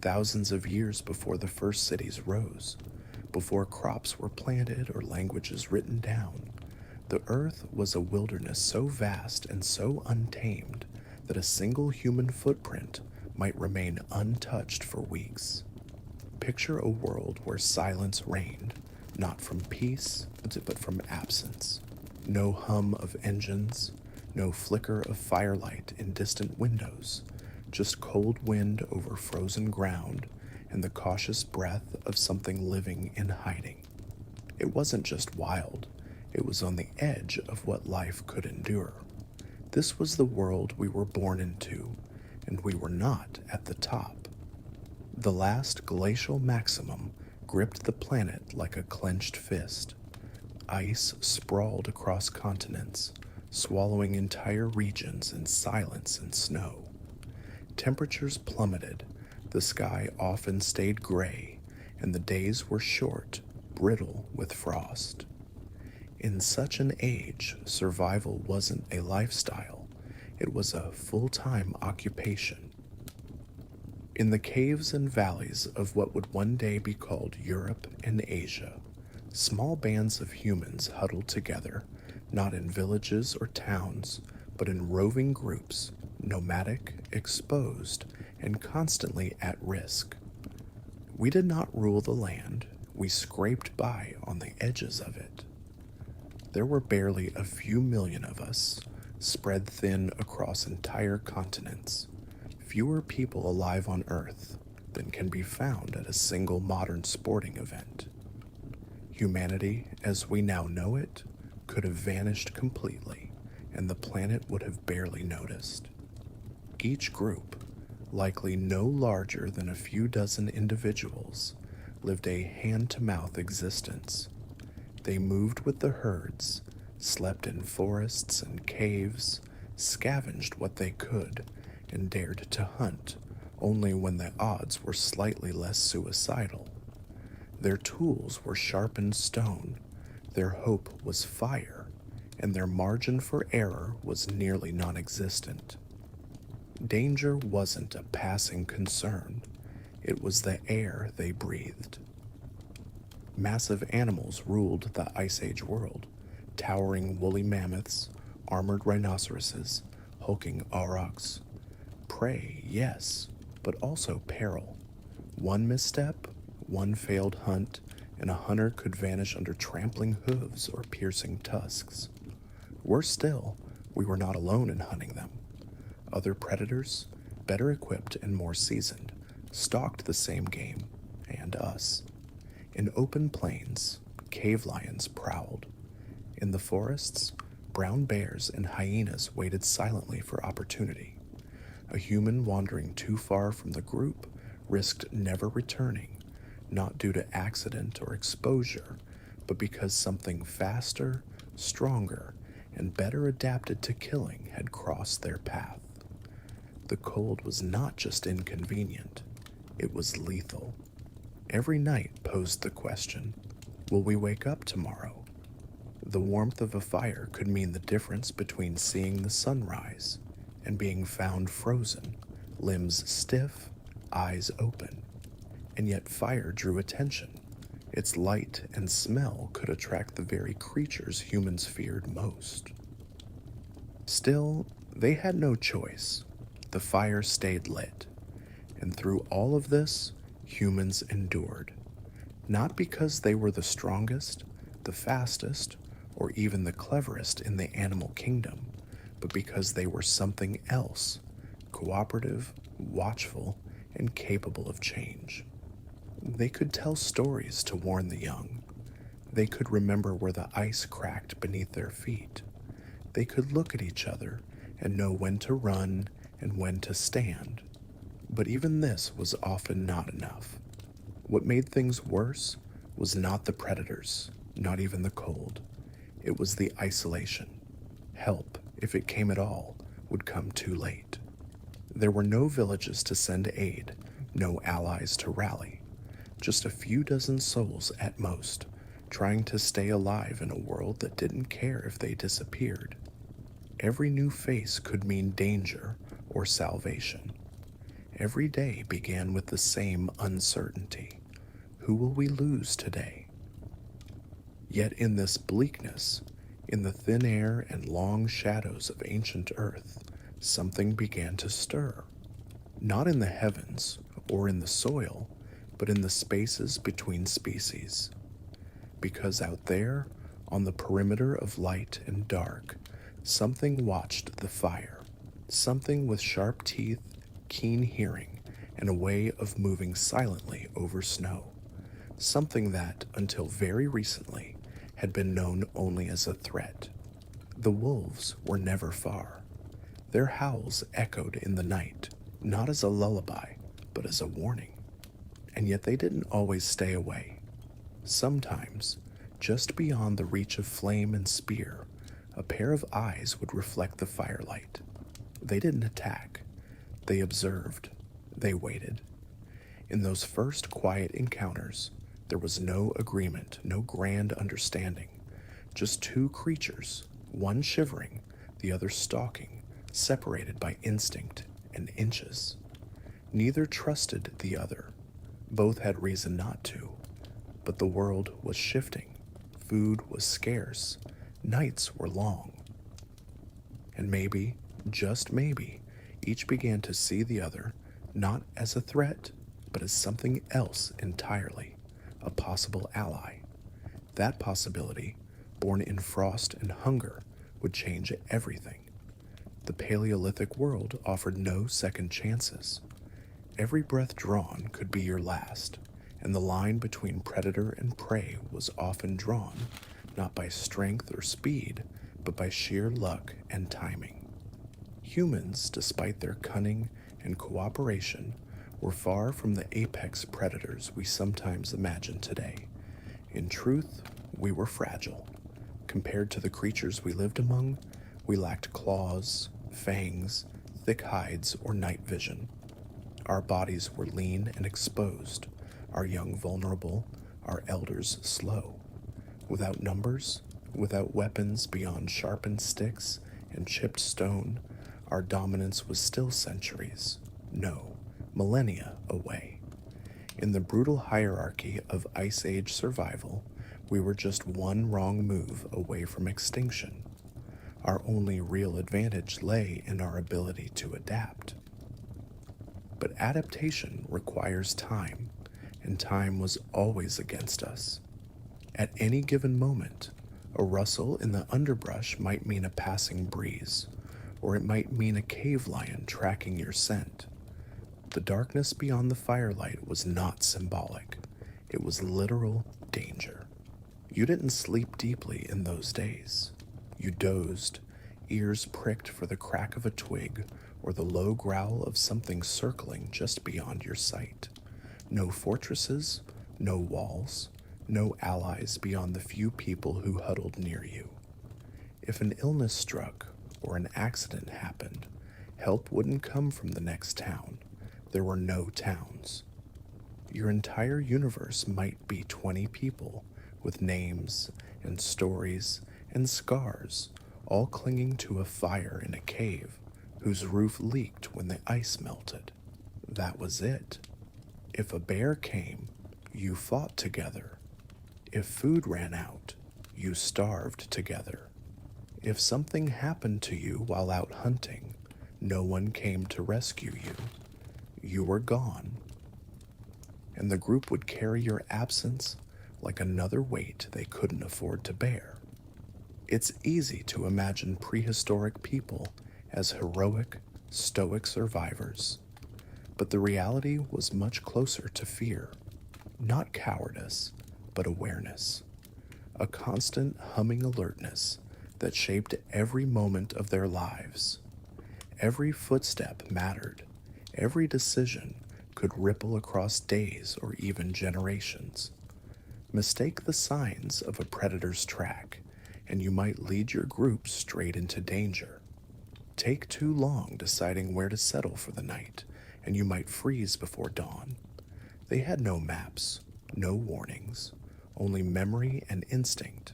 thousands of years before the first cities rose, before crops were planted or languages written down. The earth was a wilderness so vast and so untamed that a single human footprint might remain untouched for weeks. Picture a world where silence reigned, not from peace, but from absence. No hum of engines, no flicker of firelight in distant windows, just cold wind over frozen ground and the cautious breath of something living in hiding. It wasn't just wild, it was on the edge of what life could endure. This was the world we were born into, and we were not at the top. The last glacial maximum gripped the planet like a clenched fist. Ice sprawled across continents, swallowing entire regions in silence and snow. Temperatures plummeted, the sky often stayed gray, and the days were short, brittle with frost. In such an age, survival wasn't a lifestyle, it was a full-time occupation. In the caves and valleys of what would one day be called Europe and Asia, small bands of humans huddled together, not in villages or towns, but in roving groups, nomadic, exposed, and constantly at risk. We did not rule the land, we scraped by on the edges of it. There were barely a few million of us, spread thin across entire continents, fewer people alive on Earth than can be found at a single modern sporting event. Humanity, as we now know it, could have vanished completely, and the planet would have barely noticed. Each group, likely no larger than a few dozen individuals, lived a hand-to-mouth existence. They moved with the herds, slept in forests and caves, scavenged what they could, and dared to hunt only when the odds were slightly less suicidal. Their tools were sharpened stone, their hope was fire, and their margin for error was nearly non-existent. Danger wasn't a passing concern, it was the air they breathed. Massive animals ruled the Ice Age world, towering woolly mammoths, armored rhinoceroses, hulking aurochs. Prey, yes, but also peril. One misstep, one failed hunt, and a hunter could vanish under trampling hooves or piercing tusks. Worse still, we were not alone in hunting them. Other predators, better equipped and more seasoned, stalked the same game, and us. In open plains, cave lions prowled. In the forests, brown bears and hyenas waited silently for opportunity. A human wandering too far from the group risked never returning, not due to accident or exposure, but because something faster, stronger, and better adapted to killing had crossed their path. The cold was not just inconvenient, it was lethal. Every night posed the question, will we wake up tomorrow? The warmth of a fire could mean the difference between seeing the sunrise and being found frozen, limbs stiff, eyes open. And yet fire drew attention. Its light and smell could attract the very creatures humans feared most. Still, they had no choice. The fire stayed lit. And through all of this, humans endured. Not because they were the strongest, the fastest, or even the cleverest in the animal kingdom, but because they were something else, cooperative, watchful, and capable of change. They could tell stories to warn the young. They could remember where the ice cracked beneath their feet. They could look at each other and know when to run and when to stand. But even this was often not enough. What made things worse was not the predators, not even the cold. It was the isolation. Help, if it came at all, would come too late. There were no villages to send aid, no allies to rally. Just a few dozen souls at most, trying to stay alive in a world that didn't care if they disappeared. Every new face could mean danger or salvation. Every day began with the same uncertainty. Who will we lose today? Yet in this bleakness, in the thin air and long shadows of ancient earth, something began to stir. Not in the heavens or in the soil, but in the spaces between species. Because out there, on the perimeter of light and dark, something watched the fire. Something with sharp teeth, keen hearing, and a way of moving silently over snow. Something that, until very recently, had been known only as a threat. The wolves were never far. Their howls echoed in the night, not as a lullaby, but as a warning. And yet they didn't always stay away. Sometimes, just beyond the reach of flame and spear, a pair of eyes would reflect the firelight. They didn't attack. They observed. They waited. In those first quiet encounters, there was no agreement, no grand understanding. Just two creatures, one shivering, the other stalking, separated by instinct and inches. Neither trusted the other. Both had reason not to. But the world was shifting. Food was scarce. Nights were long. And maybe, just maybe, each began to see the other not as a threat, but as something else entirely, a possible ally. That possibility, born in frost and hunger, would change everything. The Paleolithic world offered no second chances. Every breath drawn could be your last, and the line between predator and prey was often drawn, not by strength or speed, but by sheer luck and timing. Humans, despite their cunning and cooperation, were far from the apex predators we sometimes imagine today. In truth, we were fragile. Compared to the creatures we lived among, we lacked claws, fangs, thick hides, or night vision. Our bodies were lean and exposed, our young vulnerable, our elders slow. Without numbers, without weapons beyond sharpened sticks and chipped stone, our dominance was still centuries, no, millennia away. In the brutal hierarchy of Ice Age survival, we were just one wrong move away from extinction. Our only real advantage lay in our ability to adapt. But adaptation requires time, and time was always against us. At any given moment, a rustle in the underbrush might mean a passing breeze, or it might mean a cave lion tracking your scent. The darkness beyond the firelight was not symbolic. It was literal danger. You didn't sleep deeply in those days. You dozed, ears pricked for the crack of a twig or the low growl of something circling just beyond your sight. No fortresses, no walls, no allies beyond the few people who huddled near you. If an illness struck or an accident happened, help wouldn't come from the next town. There were no towns. Your entire universe might be 20 people with names and stories and scars, all clinging to a fire in a cave whose roof leaked when the ice melted. That was it. If a bear came, you fought together. If food ran out, you starved together. If something happened to you while out hunting, no one came to rescue you. You were gone. And the group would carry your absence like another weight they couldn't afford to bear. It's easy to imagine prehistoric people as heroic, stoic survivors. But the reality was much closer to fear. Not cowardice, but awareness. A constant humming alertness that shaped every moment of their lives. Every footstep mattered. Every decision could ripple across days or even generations. Mistake the signs of a predator's track, and you might lead your group straight into danger. Take too long deciding where to settle for the night, and you might freeze before dawn. They had no maps, no warnings, only memory and instinct.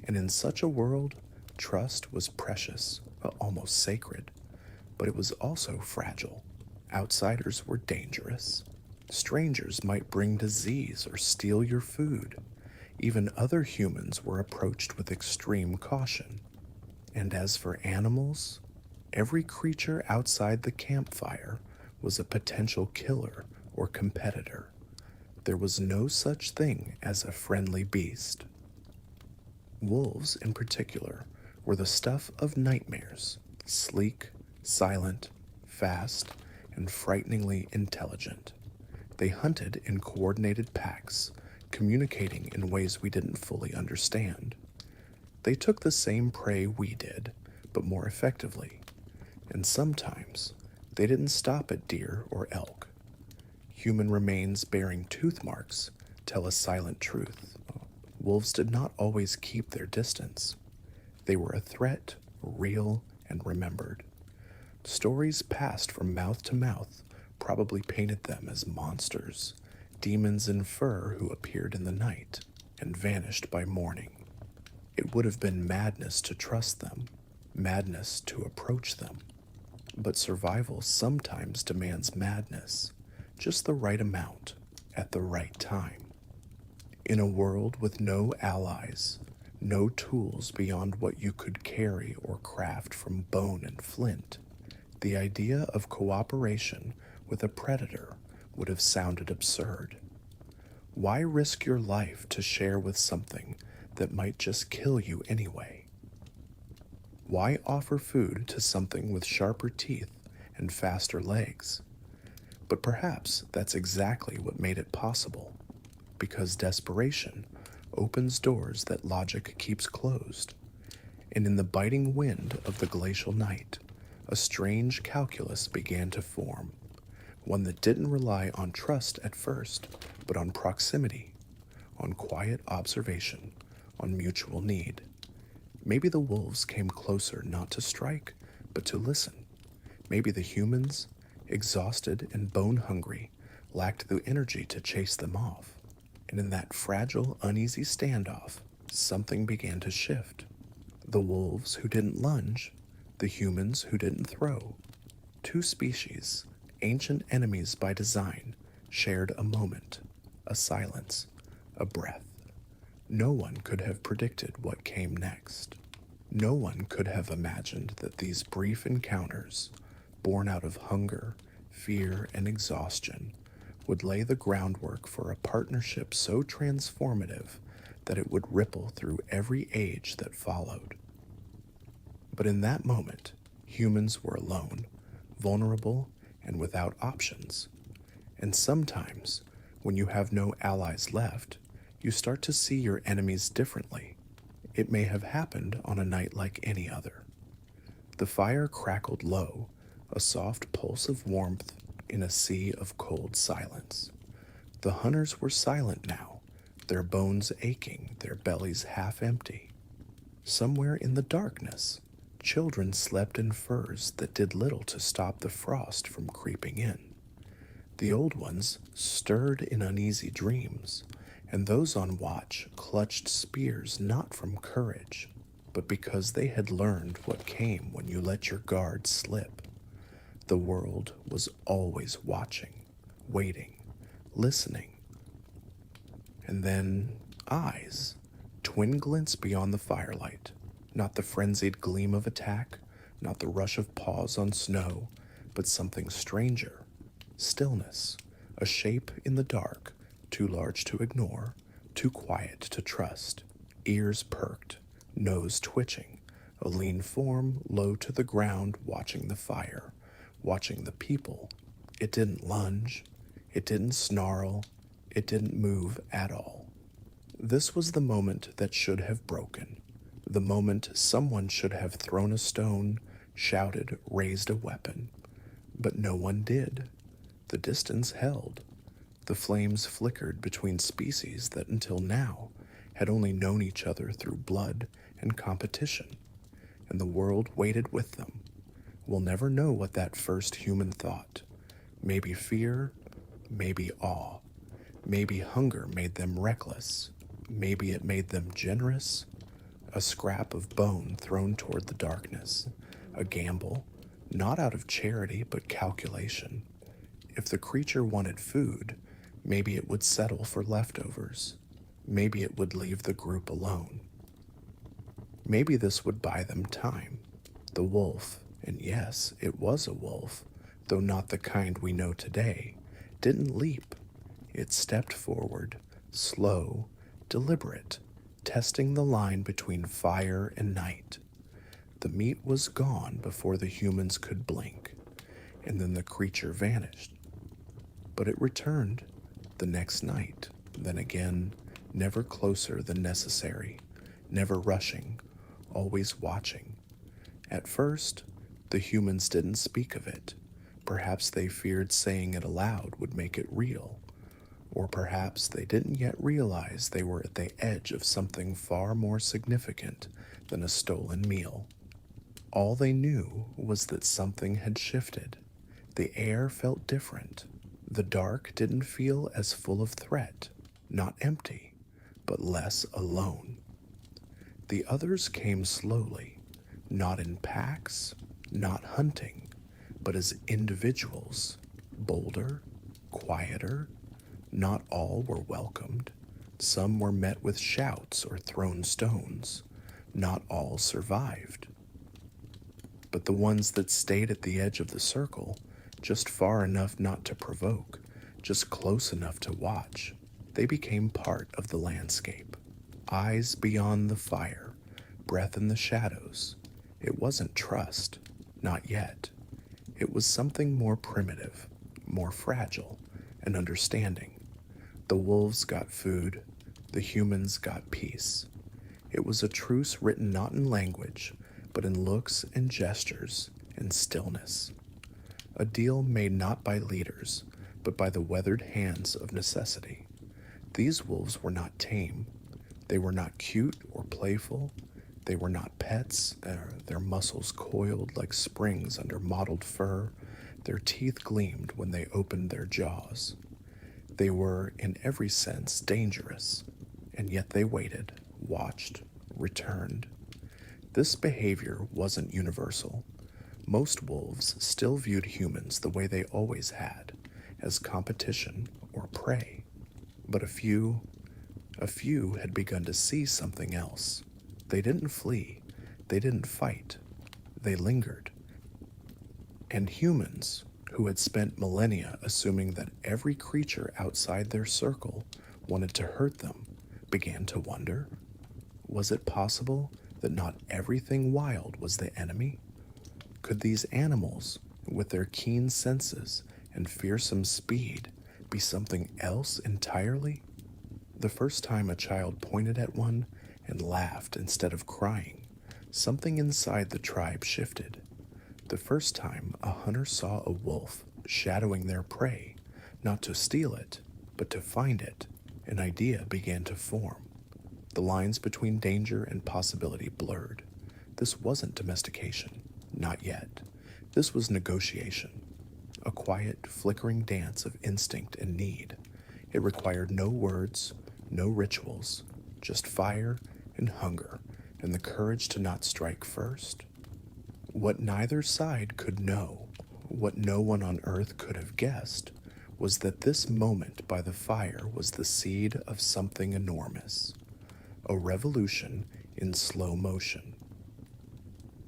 And in such a world, trust was precious, almost sacred, but it was also fragile. Outsiders were dangerous. Strangers might bring disease or steal your food. Even other humans were approached with extreme caution. And as for animals, every creature outside the campfire was a potential killer or competitor. There was no such thing as a friendly beast. Wolves, in particular, were the stuff of nightmares, sleek, silent, fast, and frighteningly intelligent. They hunted in coordinated packs, communicating in ways we didn't fully understand. They took the same prey we did, but more effectively. And sometimes, they didn't stop at deer or elk. Human remains bearing tooth marks tell a silent truth. Wolves did not always keep their distance. They were a threat, real, and remembered. Stories passed from mouth to mouth probably painted them as monsters, demons in fur who appeared in the night and vanished by morning. It would have been madness to trust them, madness to approach them. But survival sometimes demands madness, just the right amount, at the right time. In a world with no allies, no tools beyond what you could carry or craft from bone and flint, the idea of cooperation with a predator would have sounded absurd. Why risk your life to share with something that might just kill you anyway? Why offer food to something with sharper teeth and faster legs? But perhaps that's exactly what made it possible, because desperation opens doors that logic keeps closed. And in the biting wind of the glacial night, a strange calculus began to form, one that didn't rely on trust at first, but on proximity, on quiet observation, on mutual need. Maybe the wolves came closer not to strike, but to listen. Maybe the humans, exhausted and bone-hungry, lacked the energy to chase them off. And in that fragile, uneasy standoff, something began to shift. The wolves who didn't lunge, the humans who didn't throw. Two species, ancient enemies by design, shared a moment, a silence, a breath. No one could have predicted what came next. No one could have imagined that these brief encounters, born out of hunger, fear, and exhaustion, would lay the groundwork for a partnership so transformative that it would ripple through every age that followed. But in that moment, humans were alone, vulnerable, and without options. And sometimes, when you have no allies left, you start to see your enemies differently. It may have happened on a night like any other. The fire crackled low, a soft pulse of warmth in a sea of cold silence. The hunters were silent now, their bones aching, their bellies half empty. Somewhere in the darkness, children slept in furs that did little to stop the frost from creeping in. The old ones stirred in uneasy dreams, and those on watch clutched spears not from courage, but because they had learned what came when you let your guard slip. The world was always watching, waiting, listening. And then eyes, twin glints beyond the firelight, not the frenzied gleam of attack, not the rush of paws on snow, but something stranger. Stillness, a shape in the dark, too large to ignore, too quiet to trust. Ears perked, nose twitching, a lean form low to the ground watching the fire, watching the people. It didn't lunge, it didn't snarl, it didn't move at all. This was the moment that should have broken. The moment someone should have thrown a stone, shouted, raised a weapon. But no one did. The distance held. The flames flickered between species that until now had only known each other through blood and competition, and the world waited with them. We'll never know what that first human thought. Maybe fear, maybe awe. Maybe hunger made them reckless. Maybe it made them generous. A scrap of bone thrown toward the darkness. A gamble, not out of charity but calculation. If the creature wanted food, maybe it would settle for leftovers. Maybe it would leave the group alone. Maybe this would buy them time. The wolf, and yes, it was a wolf, though not the kind we know today, didn't leap. It stepped forward, slow, deliberate, testing the line between fire and night. The meat was gone before the humans could blink, and then the creature vanished. But it returned the next night, then again, never closer than necessary, never rushing, always watching. At first, the humans didn't speak of it. Perhaps they feared saying it aloud would make it real. Or perhaps they didn't yet realize they were at the edge of something far more significant than a stolen meal. All they knew was that something had shifted. The air felt different. The dark didn't feel as full of threat, not empty, but less alone. The others came slowly, not in packs, not hunting, but as individuals, bolder, quieter. Not all were welcomed. Some were met with shouts or thrown stones. Not all survived. But the ones that stayed at the edge of the circle, just far enough not to provoke, just close enough to watch, they became part of the landscape. Eyes beyond the fire, breath in the shadows. It wasn't trust, not yet. It was something more primitive, more fragile, and understanding. The wolves got food, the humans got peace. It was a truce written not in language, but in looks and gestures and stillness. A deal made not by leaders, but by the weathered hands of necessity. These wolves were not tame. They were not cute or playful. They were not pets, their muscles coiled like springs under mottled fur. Their teeth gleamed when they opened their jaws. They were, in every sense, dangerous, and yet they waited, watched, returned. This behavior wasn't universal. Most wolves still viewed humans the way they always had, as competition or prey. But a few had begun to see something else. They didn't flee, they didn't fight, they lingered. And humans, who had spent millennia assuming that every creature outside their circle wanted to hurt them, began to wonder, was it possible that not everything wild was the enemy? Could these animals, with their keen senses and fearsome speed, be something else entirely? The first time a child pointed at one and laughed instead of crying, something inside the tribe shifted. The first time a hunter saw a wolf shadowing their prey, not to steal it, but to find it, an idea began to form. The lines between danger and possibility blurred. This wasn't domestication, not yet. This was negotiation, a quiet, flickering dance of instinct and need. It required no words, no rituals, just fire and hunger and the courage to not strike first. What neither side could know, what no one on earth could have guessed, was that this moment by the fire was the seed of something enormous, a revolution in slow motion.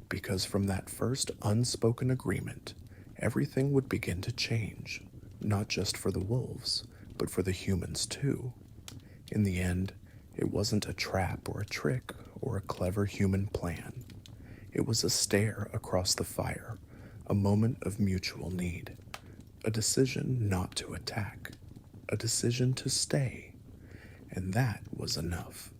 Because from that first unspoken agreement, everything would begin to change, not just for the wolves, but for the humans too. In the end, it wasn't a trap or a trick or a clever human plan. It was a stare across the fire, a moment of mutual need, a decision not to attack, a decision to stay, and that was enough.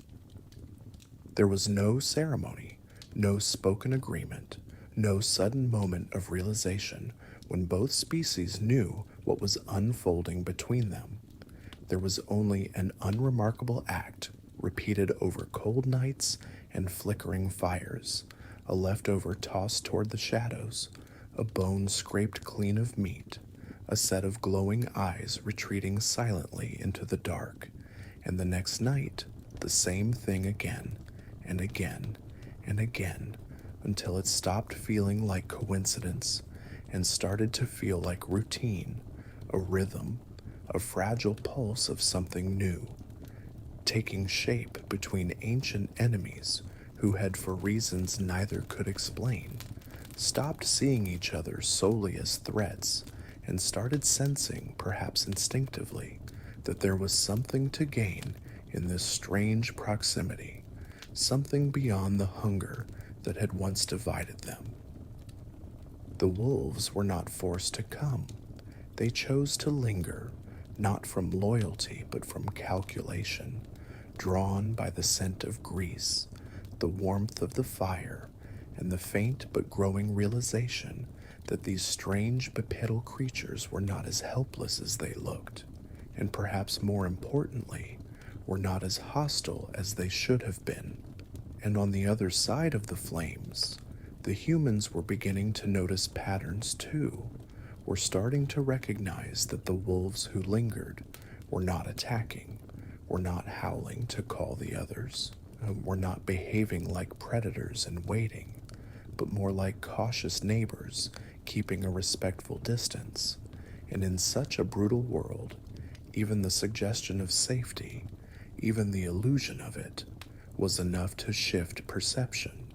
There was no ceremony, no spoken agreement, no sudden moment of realization when both species knew what was unfolding between them. There was only an unremarkable act repeated over cold nights and flickering fires, a leftover tossed toward the shadows, a bone scraped clean of meat, a set of glowing eyes retreating silently into the dark, and the next night, the same thing again, and again, and again, until it stopped feeling like coincidence and started to feel like routine, a rhythm, a fragile pulse of something new, taking shape between ancient enemies who had, for reasons neither could explain, stopped seeing each other solely as threats and started sensing, perhaps instinctively, that there was something to gain in this strange proximity, something beyond the hunger that had once divided them. The wolves were not forced to come. They chose to linger, not from loyalty but from calculation, drawn by the scent of grease, the warmth of the fire, and the faint but growing realization that these strange bipedal creatures were not as helpless as they looked, and perhaps more importantly, were not as hostile as they should have been. And on the other side of the flames, the humans were beginning to notice patterns too, were starting to recognize that the wolves who lingered were not attacking, were not howling to call the others, were not behaving like predators and waiting, but more like cautious neighbors keeping a respectful distance. And in such a brutal world, even the suggestion of safety, even the illusion of it, was enough to shift perception.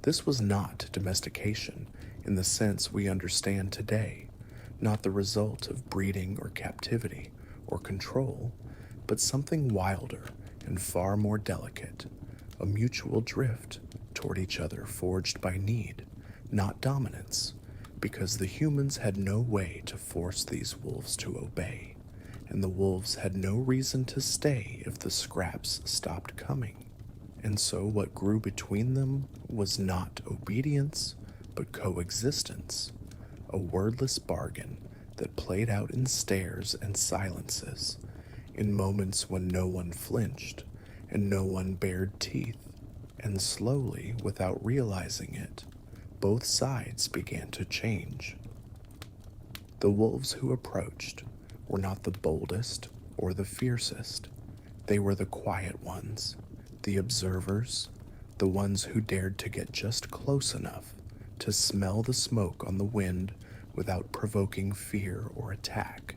This was not domestication in the sense we understand today, not the result of breeding or captivity or control, but something wilder and far more delicate, a mutual drift toward each other forged by need, not dominance, because the humans had no way to force these wolves to obey, and the wolves had no reason to stay if the scraps stopped coming. And so what grew between them was not obedience, but coexistence, a wordless bargain that played out in stares and silences, in moments when no one flinched and no one bared teeth, and slowly, without realizing it, both sides began to change. The wolves who approached were not the boldest or the fiercest. They were the quiet ones, the observers, the ones who dared to get just close enough to smell the smoke on the wind without provoking fear or attack.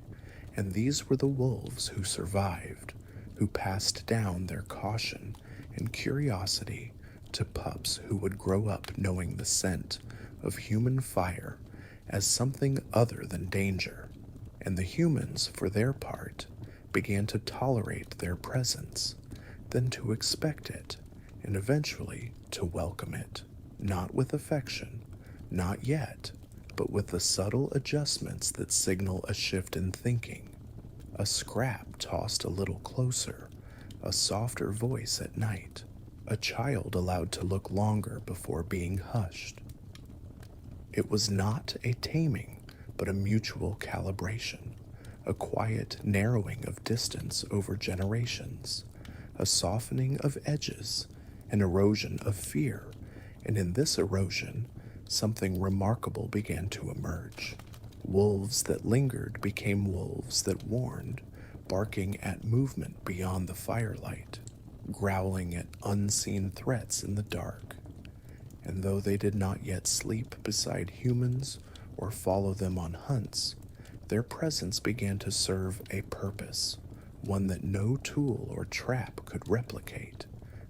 And these were the wolves who survived, who passed down their caution and curiosity to pups who would grow up knowing the scent of human fire as something other than danger. And the humans, for their part, began to tolerate their presence, then to expect it, and eventually to welcome it, not with affection, not yet, but with the subtle adjustments that signal a shift in thinking. A scrap tossed a little closer, a softer voice at night, a child allowed to look longer before being hushed. It was not a taming, but a mutual calibration, a quiet narrowing of distance over generations, a softening of edges, an erosion of fear, and in this erosion, something remarkable began to emerge. Wolves that lingered became wolves that warned, barking at movement beyond the firelight, growling at unseen threats in the dark. And though they did not yet sleep beside humans or follow them on hunts, their presence began to serve a purpose, one that no tool or trap could replicate,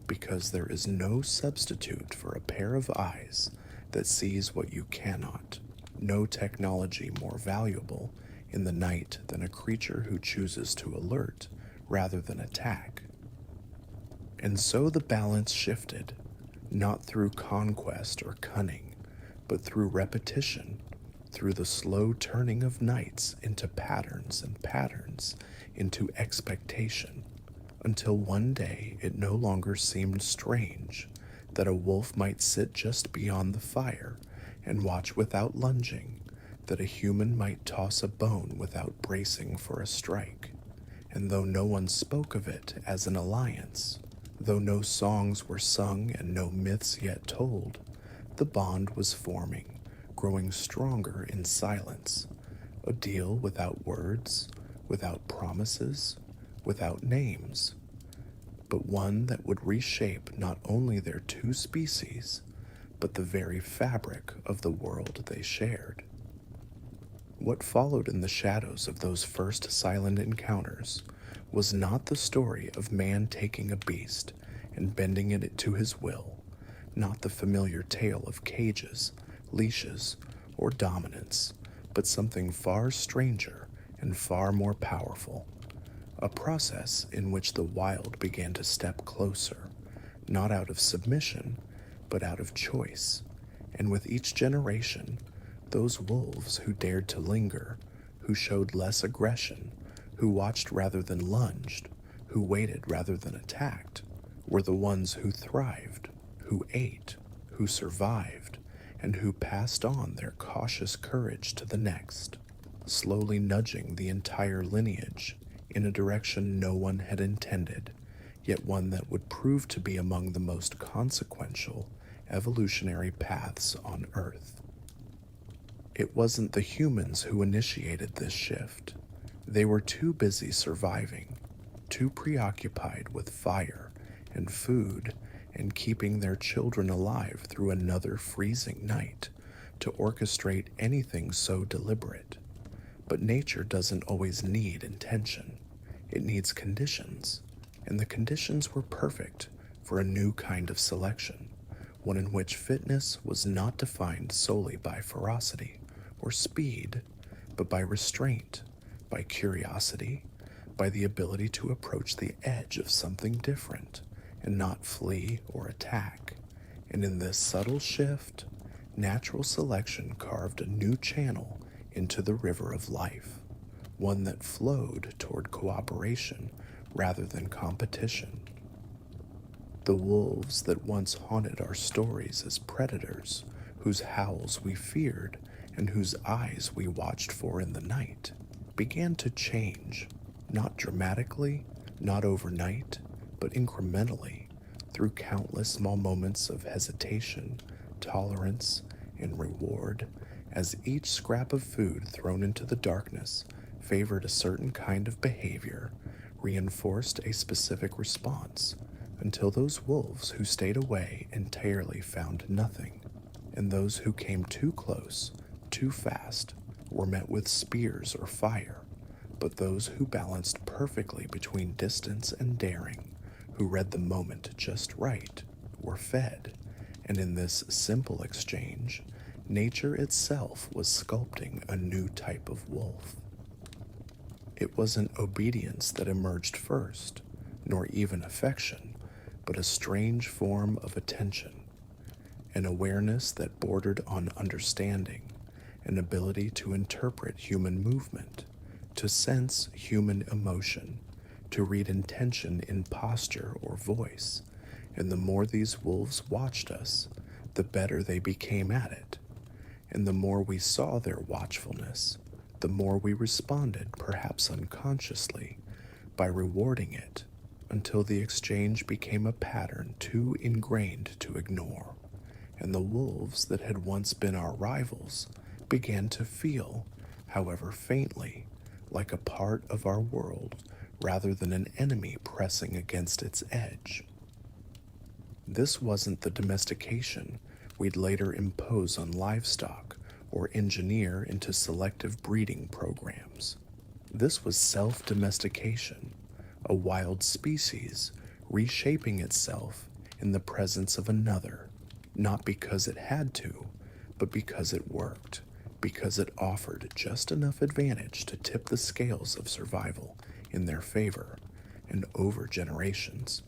because there is no substitute for a pair of eyes that sees what you cannot, no technology more valuable in the night than a creature who chooses to alert rather than attack. And so the balance shifted, not through conquest or cunning, but through repetition, through the slow turning of nights into patterns and patterns into expectation, until one day it no longer seemed strange that a wolf might sit just beyond the fire and watch without lunging, that a human might toss a bone without bracing for a strike. And though no one spoke of it as an alliance, though no songs were sung and no myths yet told, the bond was forming, growing stronger in silence, a deal without words, without promises, without names, but one that would reshape not only their two species, but the very fabric of the world they shared. What followed in the shadows of those first silent encounters was not the story of man taking a beast and bending it to his will, not the familiar tale of cages, leashes, or dominance, but something far stranger and far more powerful. A process in which the wild began to step closer, not out of submission, but out of choice. And with each generation, those wolves who dared to linger, who showed less aggression, who watched rather than lunged, who waited rather than attacked, were the ones who thrived, who ate, who survived, and who passed on their cautious courage to the next, slowly nudging the entire lineage in a direction no one had intended, yet one that would prove to be among the most consequential evolutionary paths on Earth. It wasn't the humans who initiated this shift. They were too busy surviving, too preoccupied with fire and food and keeping their children alive through another freezing night to orchestrate anything so deliberate. But nature doesn't always need intention. It needs conditions, and the conditions were perfect for a new kind of selection, one in which fitness was not defined solely by ferocity or speed, but by restraint, by curiosity, by the ability to approach the edge of something different and not flee or attack. And in this subtle shift, natural selection carved a new channel into the river of life, one that flowed toward cooperation rather than competition. The wolves that once haunted our stories as predators, whose howls we feared and whose eyes we watched for in the night, began to change, not dramatically, not overnight, but incrementally, through countless small moments of hesitation, tolerance, and reward, as each scrap of food thrown into the darkness favored a certain kind of behavior, reinforced a specific response, until those wolves who stayed away entirely found nothing, and those who came too close, too fast, were met with spears or fire. But those who balanced perfectly between distance and daring, who read the moment just right, were fed, and in this simple exchange, nature itself was sculpting a new type of wolf. It wasn't obedience that emerged first, nor even affection, but a strange form of attention, an awareness that bordered on understanding, an ability to interpret human movement, to sense human emotion, to read intention in posture or voice. And the more these wolves watched us, the better they became at it. And the more we saw their watchfulness, the more we responded, perhaps unconsciously, by rewarding it, until the exchange became a pattern too ingrained to ignore. And the wolves that had once been our rivals began to feel, however faintly, like a part of our world rather than an enemy pressing against its edge. This wasn't the domestication we'd later impose on livestock or engineer into selective breeding programs. This was self-domestication, a wild species reshaping itself in the presence of another, not because it had to, but because it worked, because it offered just enough advantage to tip the scales of survival in their favor, and over generations.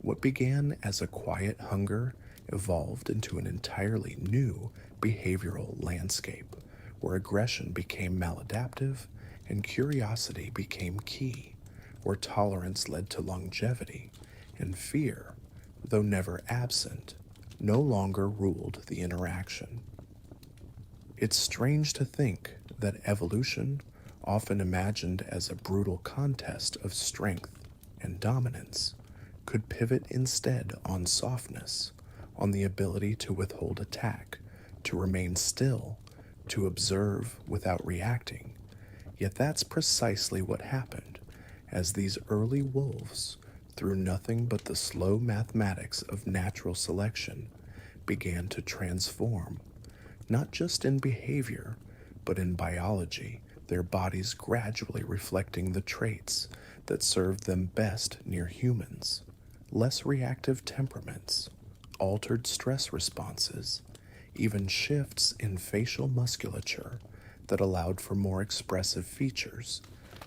What began as a quiet hunger evolved into an entirely new behavioral landscape, where aggression became maladaptive and curiosity became key, where tolerance led to longevity, and fear, though never absent, no longer ruled the interaction. It's strange to think that evolution, often imagined as a brutal contest of strength and dominance, could pivot instead on softness, on the ability to withhold attack, to remain still, to observe without reacting. Yet that's precisely what happened, as these early wolves, through nothing but the slow mathematics of natural selection, began to transform, not just in behavior, but in biology, their bodies gradually reflecting the traits that served them best near humans. Less reactive temperaments, altered stress responses, even shifts in facial musculature that allowed for more expressive features,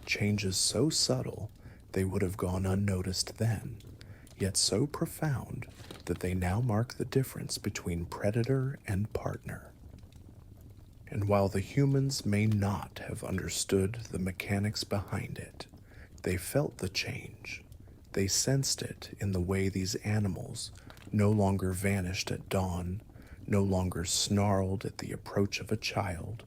changes so subtle they would have gone unnoticed then, yet so profound that they now mark the difference between predator and partner. And while the humans may not have understood the mechanics behind it, they felt the change. They sensed it in the way these animals no longer vanished at dawn, no longer snarled at the approach of a child,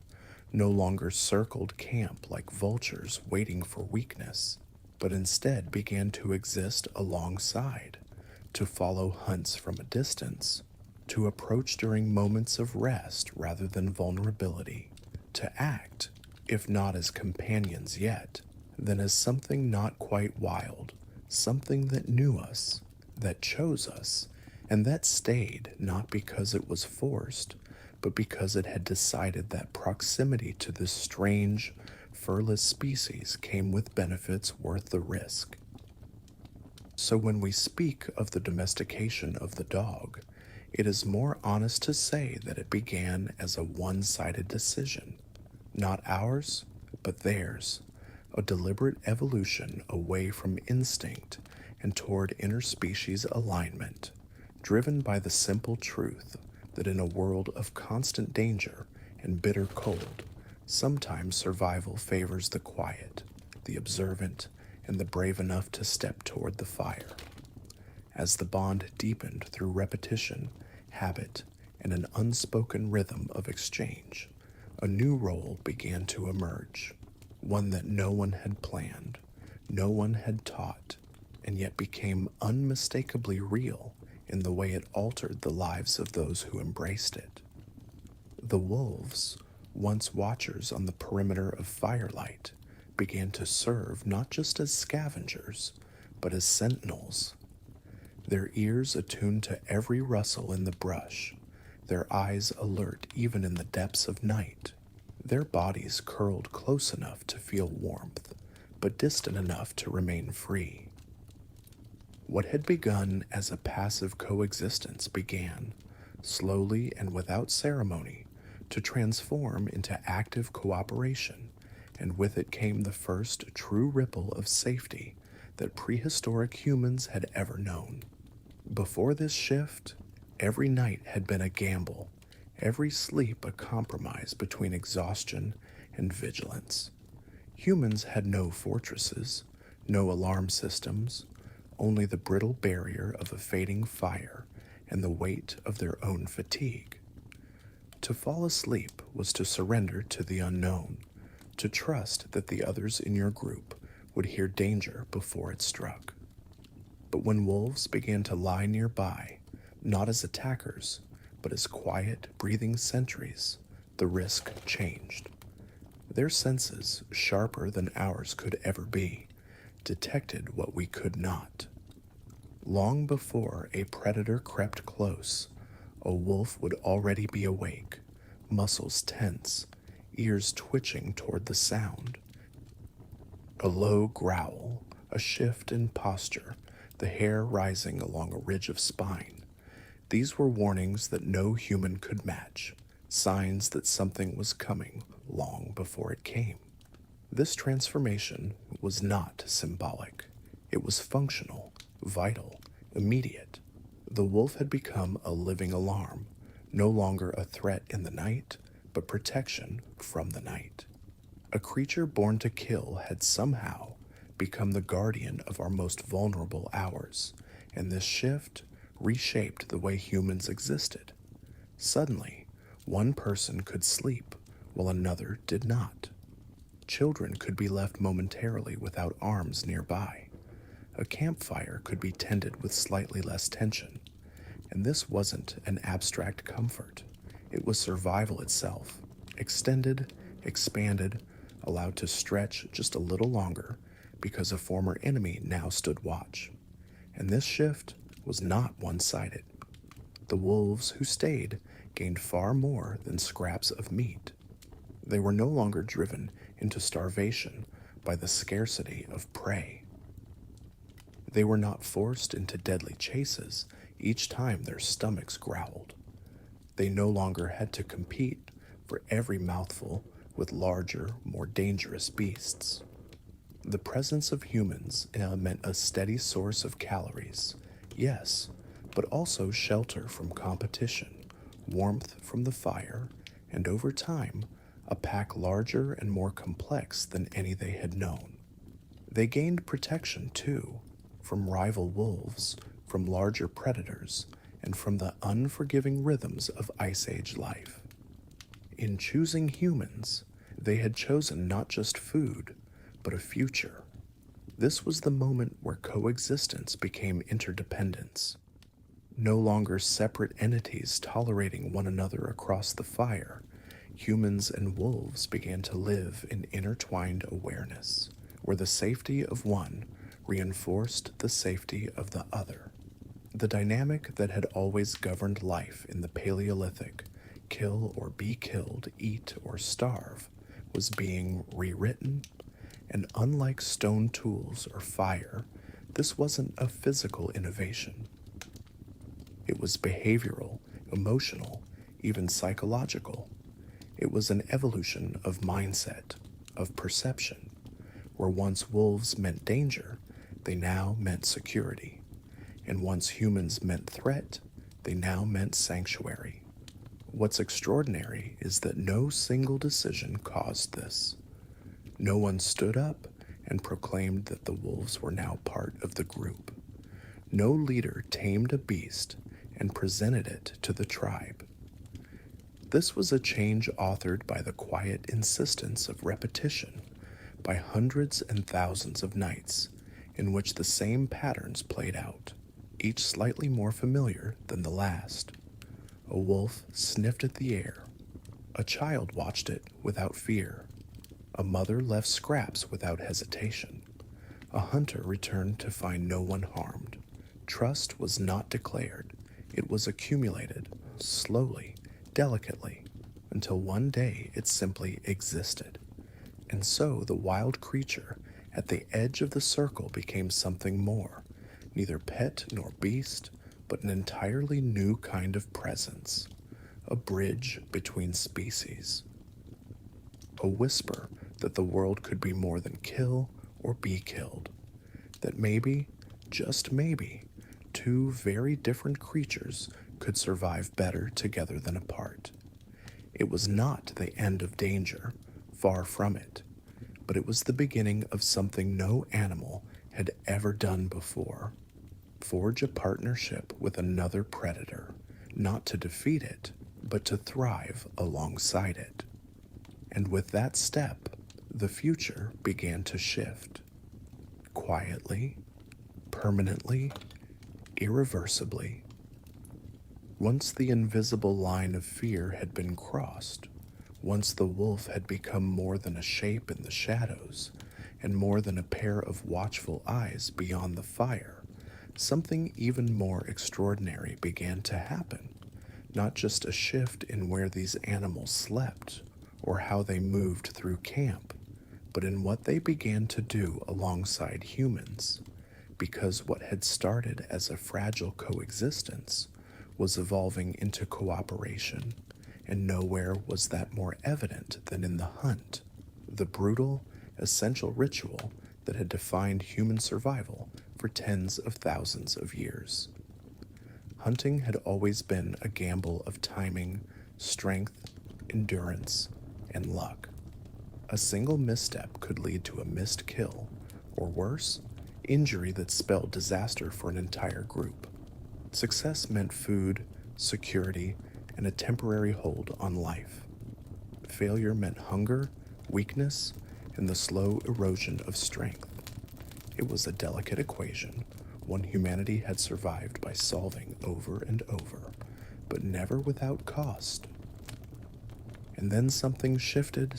no longer circled camp like vultures waiting for weakness, but instead began to exist alongside, to follow hunts from a distance, to approach during moments of rest rather than vulnerability, to act, if not as companions yet, then as something not quite wild, something that knew us, that chose us, and that stayed not because it was forced, but because it had decided that proximity to this strange, furless species came with benefits worth the risk. So when we speak of the domestication of the dog, it is more honest to say that it began as a one-sided decision, not ours, but theirs, a deliberate evolution away from instinct and toward interspecies alignment, driven by the simple truth that in a world of constant danger and bitter cold, sometimes survival favors the quiet, the observant, and the brave enough to step toward the fire. As the bond deepened through repetition, habit, and an unspoken rhythm of exchange, a new role began to emerge, one that no one had planned, no one had taught, and yet became unmistakably real in the way it altered the lives of those who embraced it. The wolves, once watchers on the perimeter of firelight, began to serve not just as scavengers, but as sentinels. Their ears attuned to every rustle in the brush, their eyes alert even in the depths of night, their bodies curled close enough to feel warmth, but distant enough to remain free. What had begun as a passive coexistence began, slowly and without ceremony, to transform into active cooperation, and with it came the first true ripple of safety that prehistoric humans had ever known. Before this shift, every night had been a gamble, every sleep a compromise between exhaustion and vigilance. Humans had no fortresses, no alarm systems, only the brittle barrier of a fading fire and the weight of their own fatigue. To fall asleep was to surrender to the unknown, to trust that the others in your group would hear danger before it struck. But when wolves began to lie nearby, not as attackers, but as quiet, breathing sentries, the risk changed. Their senses, sharper than ours could ever be, detected what we could not. Long before a predator crept close, a wolf would already be awake, muscles tense, ears twitching toward the sound. A low growl, a shift in posture, the hair rising along a ridge of spine. These were warnings that no human could match, signs that something was coming long before it came. This transformation was not symbolic. It was functional, vital, immediate. The wolf had become a living alarm, no longer a threat in the night, but protection from the night. A creature born to kill had somehow become the guardian of our most vulnerable hours, and this shift reshaped the way humans existed. Suddenly, one person could sleep while another did not. Children could be left momentarily without arms nearby. A campfire could be tended with slightly less tension. And this wasn't an abstract comfort. It was survival itself, extended, expanded, allowed to stretch just a little longer because a former enemy now stood watch. And this shift was not one-sided. The wolves who stayed gained far more than scraps of meat. They were no longer driven into starvation by the scarcity of prey. They were not forced into deadly chases each time their stomachs growled. They no longer had to compete for every mouthful with larger, more dangerous beasts. The presence of humans meant a steady source of calories, yes, but also shelter from competition, warmth from the fire, and over time, a pack larger and more complex than any they had known. They gained protection, too, from rival wolves, from larger predators, and from the unforgiving rhythms of Ice Age life. In choosing humans, they had chosen not just food, but a future. This was the moment where coexistence became interdependence. No longer separate entities tolerating one another across the fire, humans and wolves began to live in intertwined awareness, where the safety of one reinforced the safety of the other. The dynamic that had always governed life in the Paleolithic, kill or be killed, eat or starve, was being rewritten, and unlike stone tools or fire, this wasn't a physical innovation. It was behavioral, emotional, even psychological. It was an evolution of mindset, of perception. Where once wolves meant danger, they now meant security. And once humans meant threat, they now meant sanctuary. What's extraordinary is that no single decision caused this. No one stood up and proclaimed that the wolves were now part of the group. No leader tamed a beast and presented it to the tribe. This was a change authored by the quiet insistence of repetition, by hundreds and thousands of nights, in which the same patterns played out, each slightly more familiar than the last. A wolf sniffed at the air. A child watched it without fear. A mother left scraps without hesitation. A hunter returned to find no one harmed. Trust was not declared. It was accumulated, slowly, delicately, until one day it simply existed. And so the wild creature at the edge of the circle became something more, neither pet nor beast, but an entirely new kind of presence, a bridge between species. A whisper that the world could be more than kill or be killed, that maybe, just maybe, two very different creatures could survive better together than apart. It was not the end of danger, far from it, but it was the beginning of something no animal had ever done before. Forge a partnership with another predator, not to defeat it, but to thrive alongside it. And with that step, the future began to shift. Quietly, permanently, irreversibly. Once the invisible line of fear had been crossed, once the wolf had become more than a shape in the shadows, and more than a pair of watchful eyes beyond the fire, something even more extraordinary began to happen. Not just a shift in where these animals slept, or how they moved through camp, but in what they began to do alongside humans, because what had started as a fragile coexistence was evolving into cooperation, and nowhere was that more evident than in the hunt, the brutal, essential ritual that had defined human survival for tens of thousands of years. Hunting had always been a gamble of timing, strength, endurance, and luck. A single misstep could lead to a missed kill, or worse, injury that spelled disaster for an entire group. Success meant food, security, and a temporary hold on life. Failure meant hunger, weakness, and the slow erosion of strength. It was a delicate equation, one humanity had survived by solving over and over, but never without cost. And then something shifted.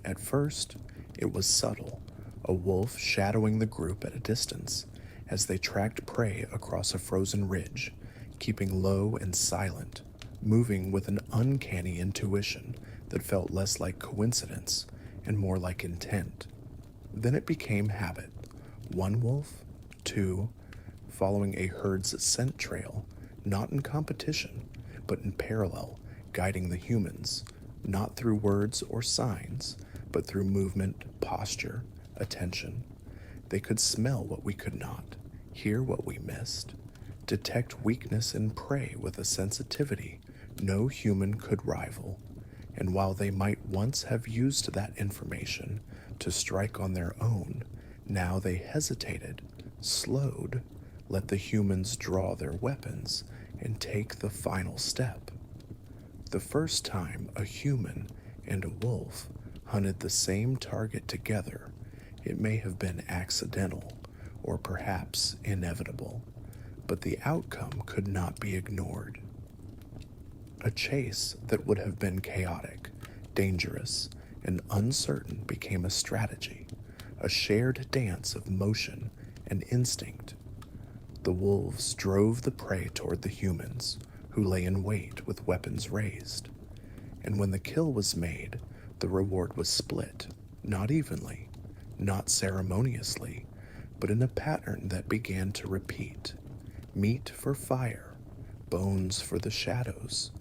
At first, it was subtle, a wolf shadowing the group at a distance as they tracked prey across a frozen ridge, keeping low and silent, moving with an uncanny intuition that felt less like coincidence and more like intent. Then it became habit. One wolf, two, following a herd's scent trail, not in competition, but in parallel, guiding the humans, not through words or signs, but through movement, posture, attention. They could smell what we could not, hear what we missed, detect weakness in prey with a sensitivity no human could rival. And while they might once have used that information to strike on their own, now they hesitated, slowed, let the humans draw their weapons, and take the final step. The first time a human and a wolf hunted the same target together, it may have been accidental or perhaps inevitable, but the outcome could not be ignored. A chase that would have been chaotic, dangerous, and uncertain became a strategy, a shared dance of motion and instinct. The wolves drove the prey toward the humans, who lay in wait with weapons raised. And when the kill was made, the reward was split, not evenly, not ceremoniously, but in a pattern that began to repeat. Meat for fire, bones for the shadows,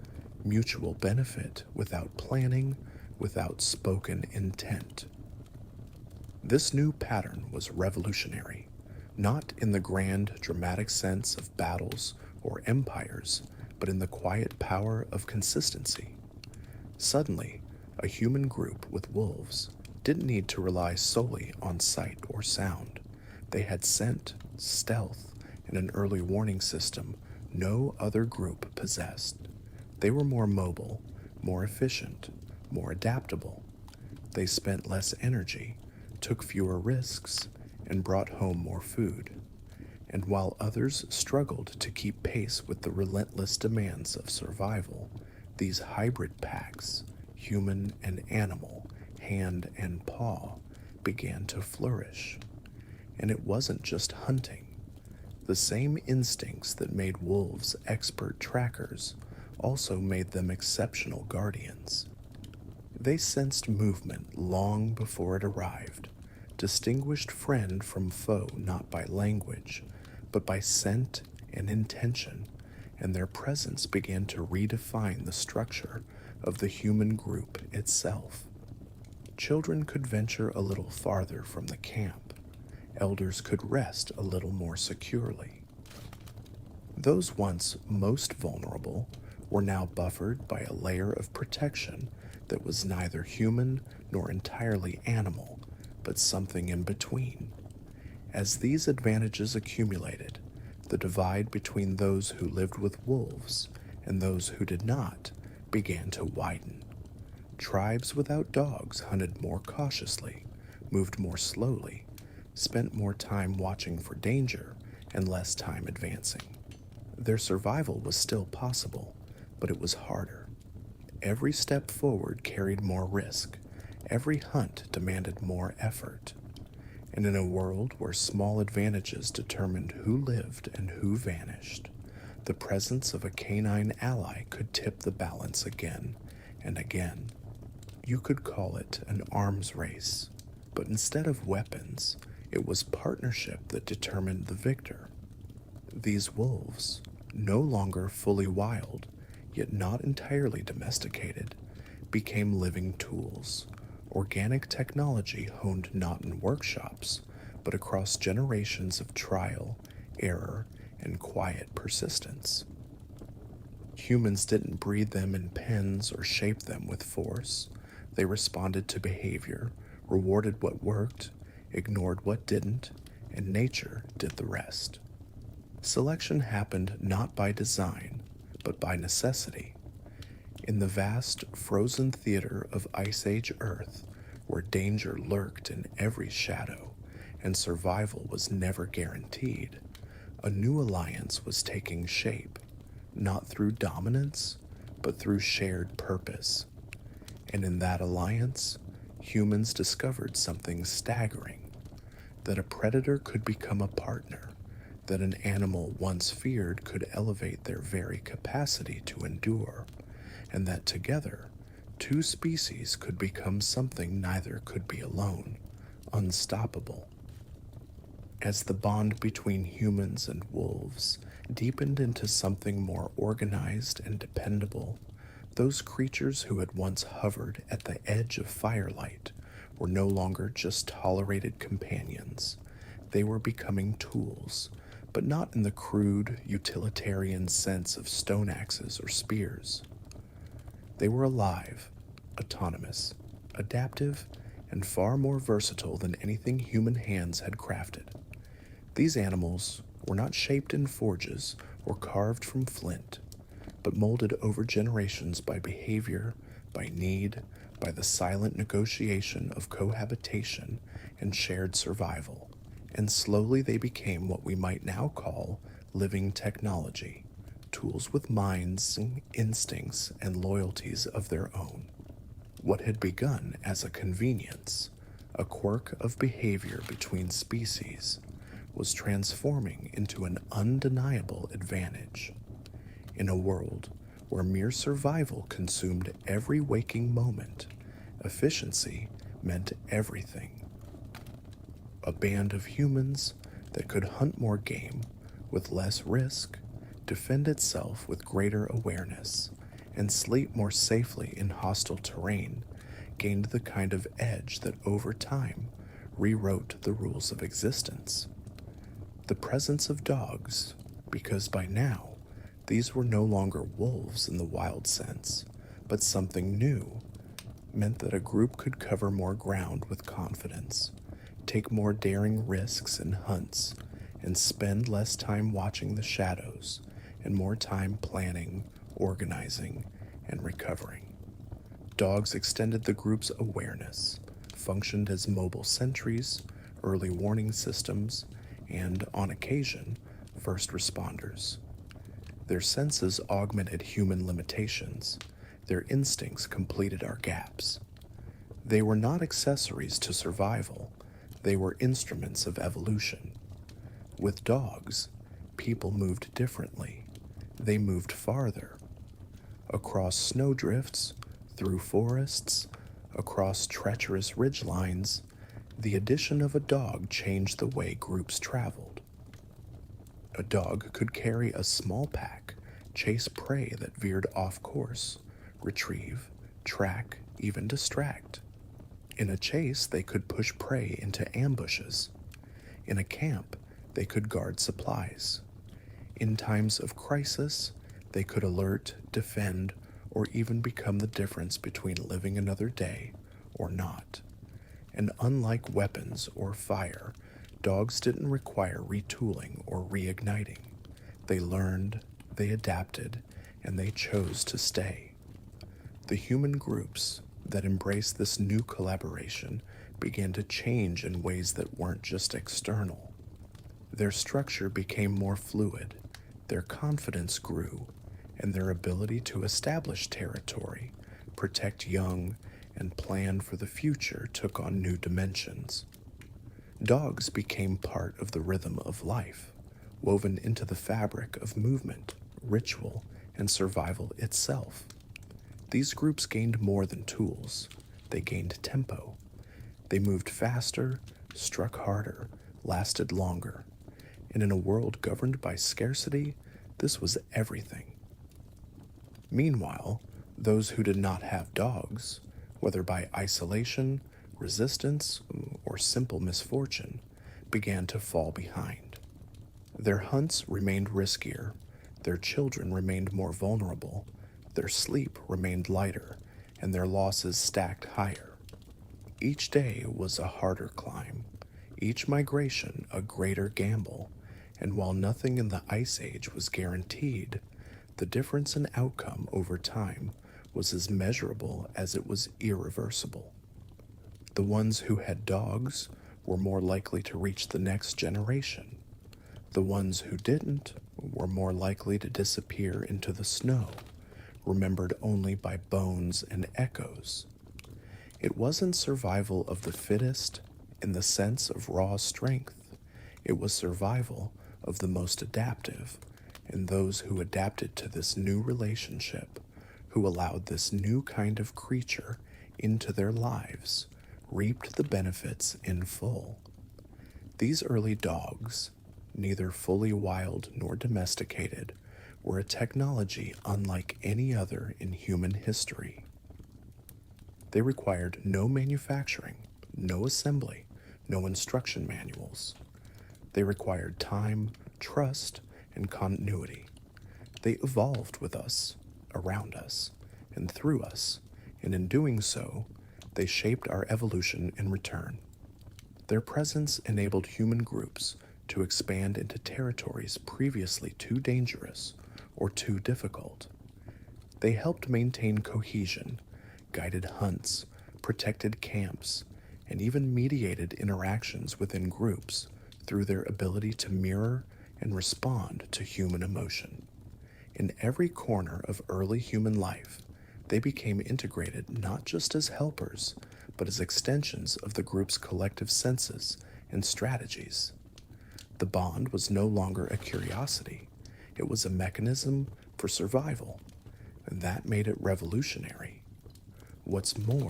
mutual benefit without planning, without spoken intent. This new pattern was revolutionary, not in the grand, dramatic sense of battles or empires, but in the quiet power of consistency. Suddenly, a human group with wolves didn't need to rely solely on sight or sound. They had scent, stealth, and an early warning system no other group possessed. They were more mobile, more efficient, more adaptable. They spent less energy, took fewer risks, and brought home more food. And while others struggled to keep pace with the relentless demands of survival, these hybrid packs, human and animal, hand and paw, began to flourish. And it wasn't just hunting. The same instincts that made wolves expert trackers also made them exceptional guardians. They sensed movement long before it arrived, distinguished friend from foe not by language, but by scent and intention, and their presence began to redefine the structure of the human group itself. Children could venture a little farther from the camp. Elders could rest a little more securely. Those once most vulnerable were now buffered by a layer of protection that was neither human nor entirely animal, but something in between. As these advantages accumulated, the divide between those who lived with wolves and those who did not began to widen. Tribes without dogs hunted more cautiously, moved more slowly, spent more time watching for danger and less time advancing. Their survival was still possible, but it was harder. Every step forward carried more risk. Every hunt demanded more effort. And in a world where small advantages determined who lived and who vanished, the presence of a canine ally could tip the balance again and again. You could call it an arms race, but instead of weapons, it was partnership that determined the victor. These wolves, no longer fully wild, yet not entirely domesticated, became living tools, organic technology honed not in workshops, but across generations of trial, error, and quiet persistence. Humans didn't breed them in pens or shape them with force. They responded to behavior, rewarded what worked, ignored what didn't, and nature did the rest. Selection happened not by design, but by necessity. In the vast, frozen theater of Ice Age Earth, where danger lurked in every shadow and survival was never guaranteed, a new alliance was taking shape, not through dominance, but through shared purpose. And in that alliance, humans discovered something staggering: that a predator could become a partner, that an animal once feared could elevate their very capacity to endure, and that together Two species could become something neither could be alone, unstoppable. As the bond between humans and wolves deepened into something more organized and dependable, those creatures who had once hovered at the edge of firelight were no longer just tolerated companions. They were becoming tools, but not in the crude, utilitarian sense of stone axes or spears. They were alive, autonomous, adaptive, and far more versatile than anything human hands had crafted. These animals were not shaped in forges or carved from flint, but molded over generations by behavior, by need, by the silent negotiation of cohabitation and shared survival. And slowly they became what we might now call living technology, tools with minds, instincts, and loyalties of their own. What had begun as a convenience, a quirk of behavior between species, was transforming into an undeniable advantage. In a world where mere survival consumed every waking moment, efficiency meant everything. A band of humans that could hunt more game with less risk, defend itself with greater awareness, and sleep more safely in hostile terrain gained the kind of edge that over time rewrote the rules of existence. The presence of dogs, because by now these were no longer wolves in the wild sense, but something new, meant that a group could cover more ground with confidence, take more daring risks in hunts, and spend less time watching the shadows and more time planning, organizing, and recovering. Dogs extended the group's awareness, functioned as mobile sentries, early warning systems, and, on occasion, first responders. Their senses augmented human limitations. Their instincts completed our gaps. They were not accessories to survival. They were instruments of evolution. With dogs, people moved differently. They moved farther. Across snowdrifts, through forests, across treacherous ridgelines, the addition of a dog changed the way groups traveled. A dog could carry a small pack, chase prey that veered off course, retrieve, track, even distract. In a chase, they could push prey into ambushes. In a camp, they could guard supplies. In times of crisis, they could alert, defend, or even become the difference between living another day or not. And unlike weapons or fire, dogs didn't require retooling or reigniting. They learned, they adapted, and they chose to stay. The human groups that embraced this new collaboration began to change in ways that weren't just external. Their structure became more fluid, their confidence grew, and their ability to establish territory, protect young, and plan for the future took on new dimensions. Dogs became part of the rhythm of life, woven into the fabric of movement, ritual, and survival itself. These groups gained more than tools. They gained tempo. They moved faster, struck harder, lasted longer. And in a world governed by scarcity, this was everything. Meanwhile, those who did not have dogs, whether by isolation, resistance, or simple misfortune, began to fall behind. Their hunts remained riskier, their children remained more vulnerable, their sleep remained lighter, and their losses stacked higher. Each day was a harder climb, each migration a greater gamble, and while nothing in the Ice Age was guaranteed, the difference in outcome over time was as measurable as it was irreversible. The ones who had dogs were more likely to reach the next generation. The ones who didn't were more likely to disappear into the snow, remembered only by bones and echoes. It wasn't survival of the fittest in the sense of raw strength. It was survival of the most adaptive, and those who adapted to this new relationship, who allowed this new kind of creature into their lives reaped the benefits in full. These early dogs, neither fully wild nor domesticated, were a technology unlike any other in human history. They required no manufacturing, no assembly, no instruction manuals. They required time, trust, and continuity. They evolved with us, around us, and through us, and in doing so, they shaped our evolution in return. Their presence enabled human groups to expand into territories previously too dangerous or too difficult. They helped maintain cohesion, guided hunts, protected camps, and even mediated interactions within groups through their ability to mirror and respond to human emotion. In every corner of early human life, they became integrated not just as helpers, but as extensions of the group's collective senses and strategies. The bond was no longer a curiosity, it was a mechanism for survival, and that made it revolutionary. What's more,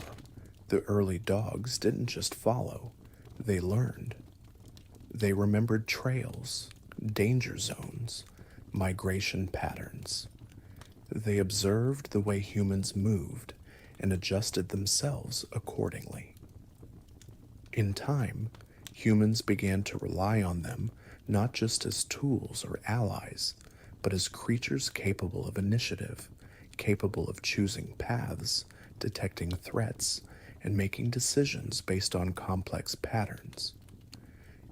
the early dogs didn't just follow, they learned. They remembered trails, danger zones, migration patterns. They observed the way humans moved and adjusted themselves accordingly. In time, humans began to rely on them not just as tools or allies, but as creatures capable of initiative, capable of choosing paths, detecting threats, and making decisions based on complex patterns.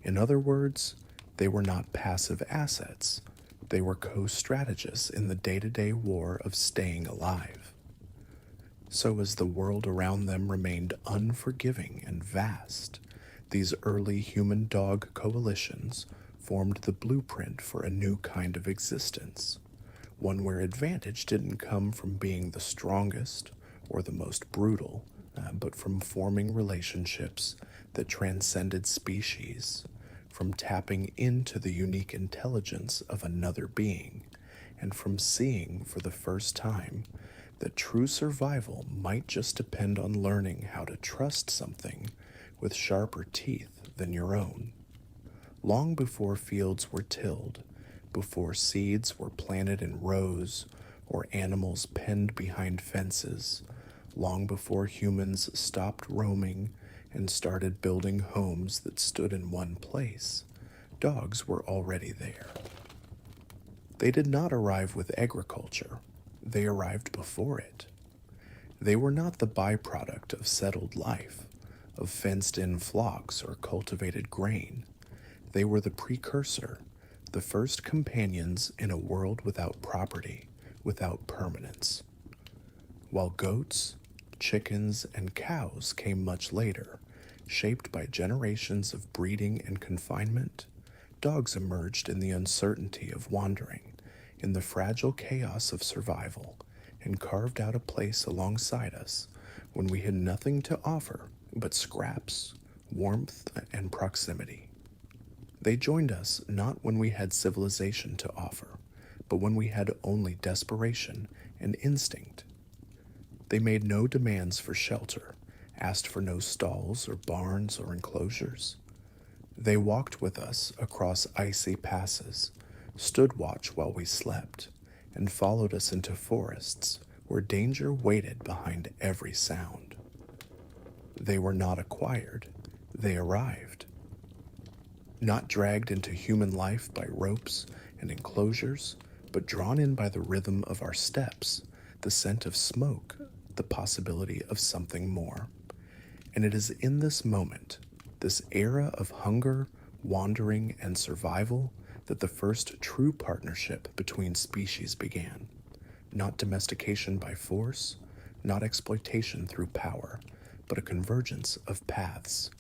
In other words, they were not passive assets, they were co-strategists in the day-to-day war of staying alive. So as the world around them remained unforgiving and vast, these early human-dog coalitions formed the blueprint for a new kind of existence, one where advantage didn't come from being the strongest or the most brutal, but from forming relationships that transcended species, from tapping into the unique intelligence of another being, and from seeing for the first time that true survival might just depend on learning how to trust something with sharper teeth than your own. Long before fields were tilled, before seeds were planted in rows or animals penned behind fences, long before humans stopped roaming and started building homes that stood in one place, dogs were already there. They did not arrive with agriculture, they arrived before it. They were not the byproduct of settled life, of fenced-in flocks or cultivated grain. They were the precursor, the first companions in a world without property, without permanence. While goats, chickens, and cows came much later, shaped by generations of breeding and confinement, dogs emerged in the uncertainty of wandering, in the fragile chaos of survival, and carved out a place alongside us when we had nothing to offer but scraps, warmth, and proximity. They joined us not when we had civilization to offer, but when we had only desperation and instinct. They made no demands for shelter, asked for no stalls or barns or enclosures. They walked with us across icy passes, stood watch while we slept, and followed us into forests where danger waited behind every sound. They were not acquired, they arrived. Not dragged into human life by ropes and enclosures, but drawn in by the rhythm of our steps, the scent of smoke, the possibility of something more. And it is in this moment, this era of hunger, wandering, and survival, that the first true partnership between species began. Not domestication by force, not exploitation through power, but a convergence of paths.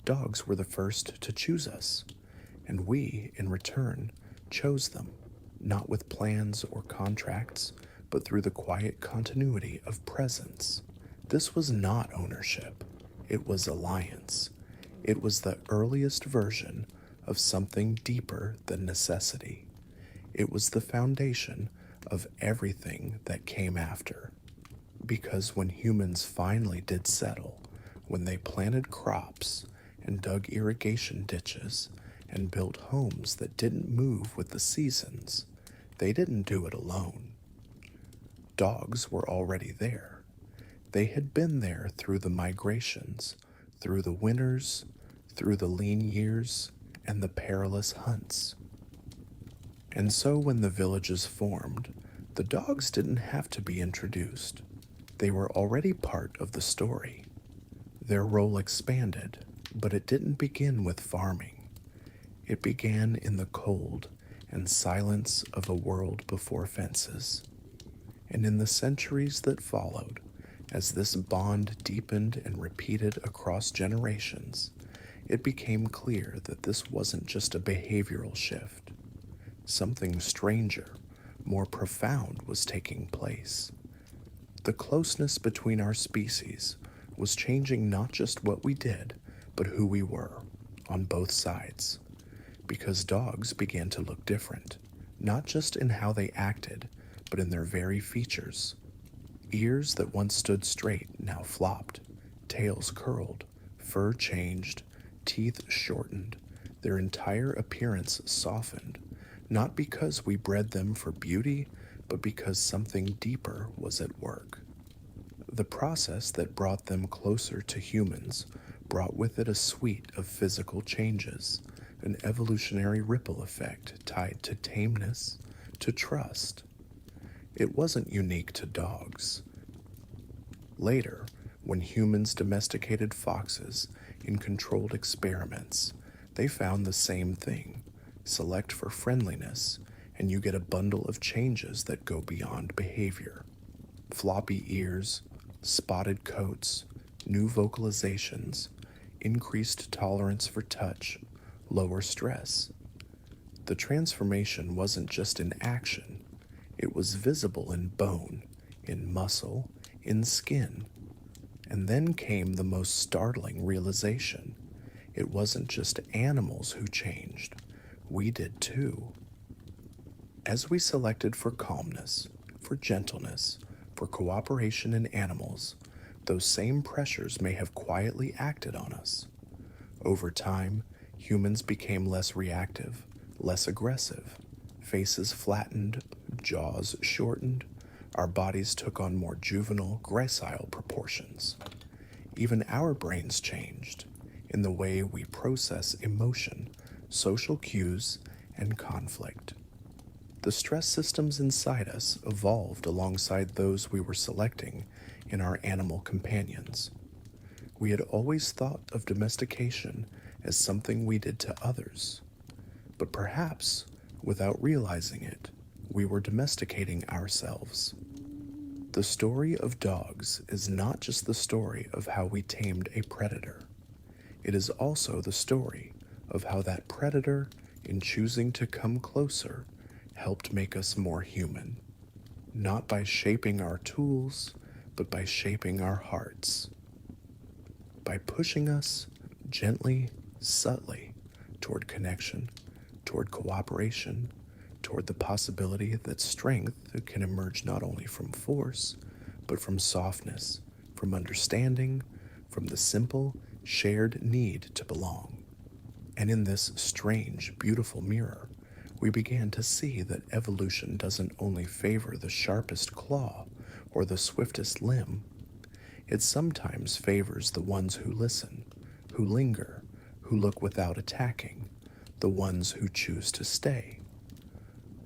Dogs were the first to choose us, and we, in return, chose them, not with plans or contracts, but through the quiet continuity of presence. This was not ownership, it was alliance. It was the earliest version of something deeper than necessity. It was the foundation of everything that came after. Because when humans finally did settle, when they planted crops and dug irrigation ditches and built homes that didn't move with the seasons, they didn't do it alone. Dogs were already there. They had been there through the migrations, through the winters, through the lean years, and the perilous hunts. And so when the villages formed, the dogs didn't have to be introduced. They were already part of the story. Their role expanded, but it didn't begin with farming. It began in the cold and silence of a world before fences. And in the centuries that followed, as this bond deepened and repeated across generations, it became clear that this wasn't just a behavioral shift. Something stranger, more profound was taking place. The closeness between our species was changing not just what we did, but who we were, on both sides. Because dogs began to look different, not just in how they acted, but in their very features. Ears that once stood straight now flopped, tails curled, fur changed, teeth shortened, their entire appearance softened, not because we bred them for beauty, but because something deeper was at work. The process that brought them closer to humans brought with it a suite of physical changes, an evolutionary ripple effect tied to tameness, to trust. It wasn't unique to dogs. Later, when humans domesticated foxes in controlled experiments, they found the same thing. Select for friendliness, and you get a bundle of changes that go beyond behavior. Floppy ears, spotted coats, new vocalizations, increased tolerance for touch, lower stress. The transformation wasn't just in action, it was visible in bone, in muscle, in skin. And then came the most startling realization. It wasn't just animals who changed, we did too. As we selected for calmness, for gentleness, for cooperation in animals, those same pressures may have quietly acted on us. Over time, humans became less reactive, less aggressive. Faces flattened, jaws shortened, our bodies took on more juvenile, gracile proportions. Even our brains changed in the way we process emotion, social cues, and conflict. The stress systems inside us evolved alongside those we were selecting in our animal companions. We had always thought of domestication as something we did to others, but perhaps, without realizing it, we were domesticating ourselves. The story of dogs is not just the story of how we tamed a predator. It is also the story of how that predator, in choosing to come closer, helped make us more human. Not by shaping our tools, but by shaping our hearts. By pushing us gently, subtly, toward connection, toward cooperation, toward the possibility that strength can emerge not only from force, but from softness, from understanding, from the simple, shared need to belong. And in this strange, beautiful mirror, we began to see that evolution doesn't only favor the sharpest claw or the swiftest limb. It sometimes favors the ones who listen, who linger, who look without attacking, the ones who choose to stay.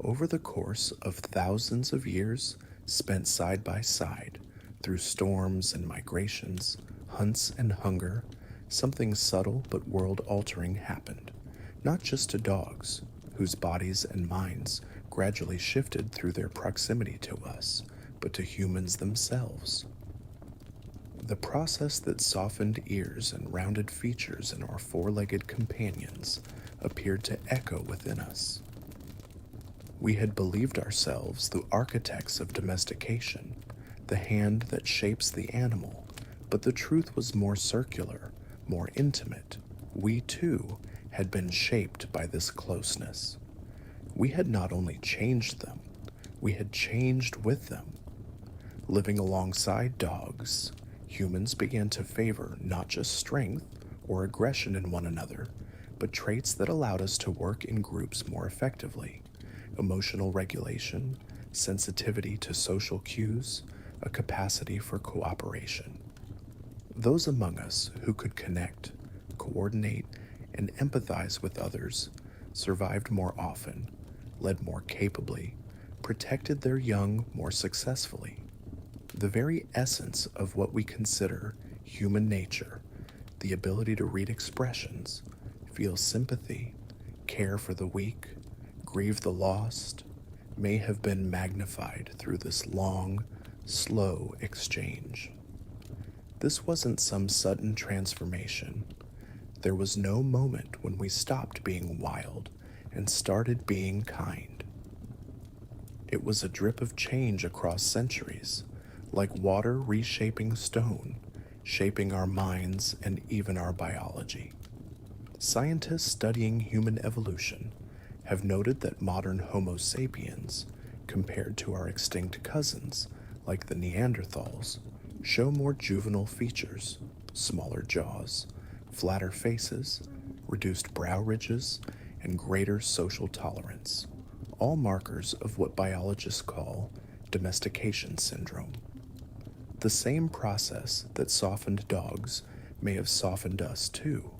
Over the course of thousands of years spent side by side, through storms and migrations, hunts and hunger, something subtle but world-altering happened, not just to dogs, whose bodies and minds gradually shifted through their proximity to us, but to humans themselves. The process that softened ears and rounded features in our four-legged companions appeared to echo within us. We had believed ourselves the architects of domestication, the hand that shapes the animal, but the truth was more circular, more intimate. We, too, had been shaped by this closeness. We had not only changed them, We had changed with them. Living alongside dogs, humans began to favor not just strength or aggression in one another, but traits that allowed us to work in groups more effectively: emotional regulation, sensitivity to social cues, a capacity for cooperation. Those among us who could connect, coordinate, and empathize with others survived more often, led more capably, protected their young more successfully. The very essence of what we consider human nature, the ability to read expressions, feel sympathy, care for the weak, grieve the lost, may have been magnified through this long, slow exchange. This wasn't some sudden transformation. There was no moment when we stopped being wild and started being kind. It was a drip of change across centuries, like water reshaping stone, shaping our minds and even our biology. Scientists studying human evolution have noted that modern Homo sapiens, compared to our extinct cousins, like the Neanderthals, show more juvenile features: smaller jaws, flatter faces, reduced brow ridges, and greater social tolerance, all markers of what biologists call domestication syndrome. The same process that softened dogs may have softened us too,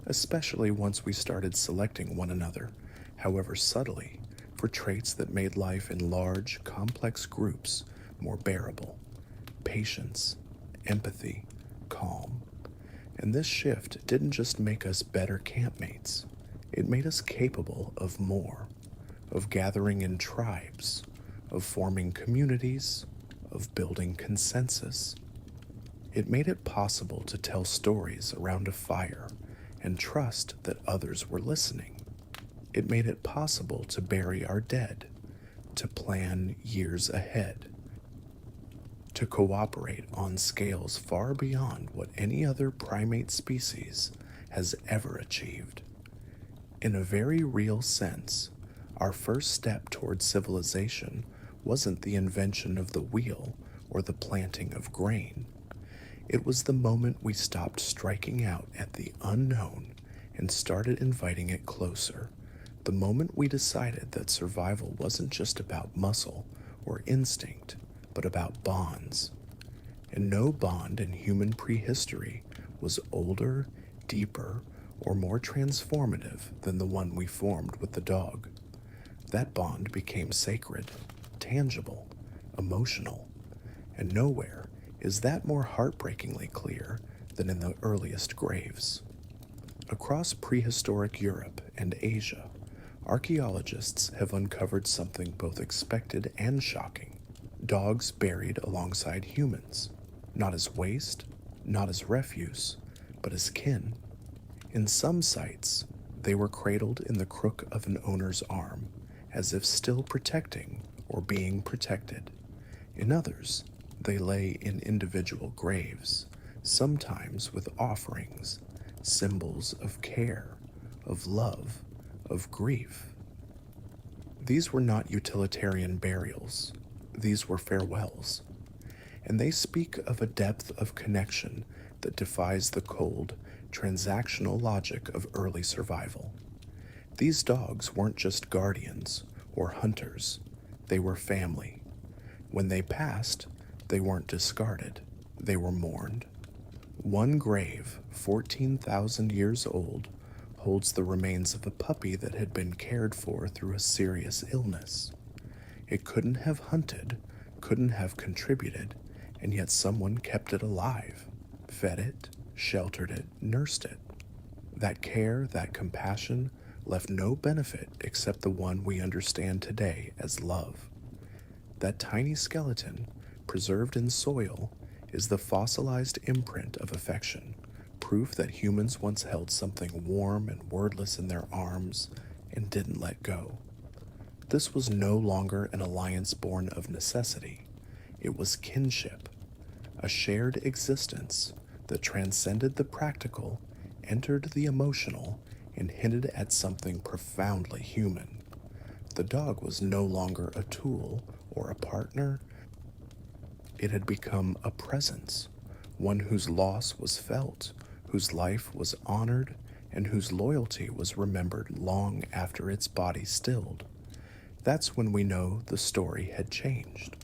especially once we started selecting one another, however subtly, for traits that made life in large, complex groups more bearable: patience, empathy, calm. And this shift didn't just make us better campmates, it made us capable of more, of gathering in tribes, of forming communities, of building consensus. It made it possible to tell stories around a fire and trust that others were listening. It made it possible to bury our dead, to plan years ahead, to cooperate on scales far beyond what any other primate species has ever achieved. In a very real sense, our first step toward civilization wasn't the invention of the wheel or the planting of grain. It was the moment we stopped striking out at the unknown and started inviting it closer. The moment we decided that survival wasn't just about muscle or instinct, but about bonds. And no bond in human prehistory was older, deeper, or more transformative than the one we formed with the dog. That bond became sacred, tangible, emotional, and nowhere is that more heartbreakingly clear than in the earliest graves. Across prehistoric Europe and Asia, archaeologists have uncovered something both expected and shocking: dogs buried alongside humans, not as waste, not as refuse, but as kin. In some sites, they were cradled in the crook of an owner's arm, as if still protecting or being protected. In others, they lay in individual graves, sometimes with offerings, symbols of care, of love, of grief. These were not utilitarian burials, these were farewells, and they speak of a depth of connection that defies the cold, transactional logic of early survival. These dogs weren't just guardians or hunters, they were family. When they passed, they weren't discarded, they were mourned. One grave, 14,000 years old, holds the remains of a puppy that had been cared for through a serious illness. It couldn't have hunted, couldn't have contributed, and yet someone kept it alive, fed it, sheltered it, nursed it. That care, that compassion, left no benefit except the one we understand today as love. That tiny skeleton, preserved in soil, is the fossilized imprint of affection, proof that humans once held something warm and wordless in their arms and didn't let go. This was no longer an alliance born of necessity. It was kinship, a shared existence that transcended the practical, entered the emotional, and hinted at something profoundly human. The dog was no longer a tool or a partner. It had become a presence, one whose loss was felt, whose life was honored, and whose loyalty was remembered long after its body stilled. That's when we know the story had changed,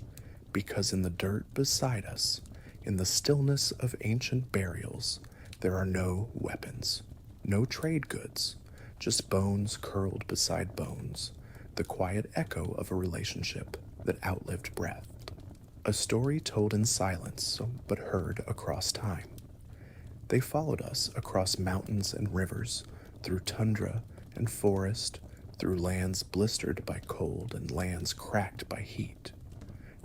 because in the dirt beside us, in the stillness of ancient burials, there are no weapons, no trade goods, just bones curled beside bones, the quiet echo of a relationship that outlived breath. A story told in silence, but heard across time. They followed us across mountains and rivers, through tundra and forest, through lands blistered by cold and lands cracked by heat.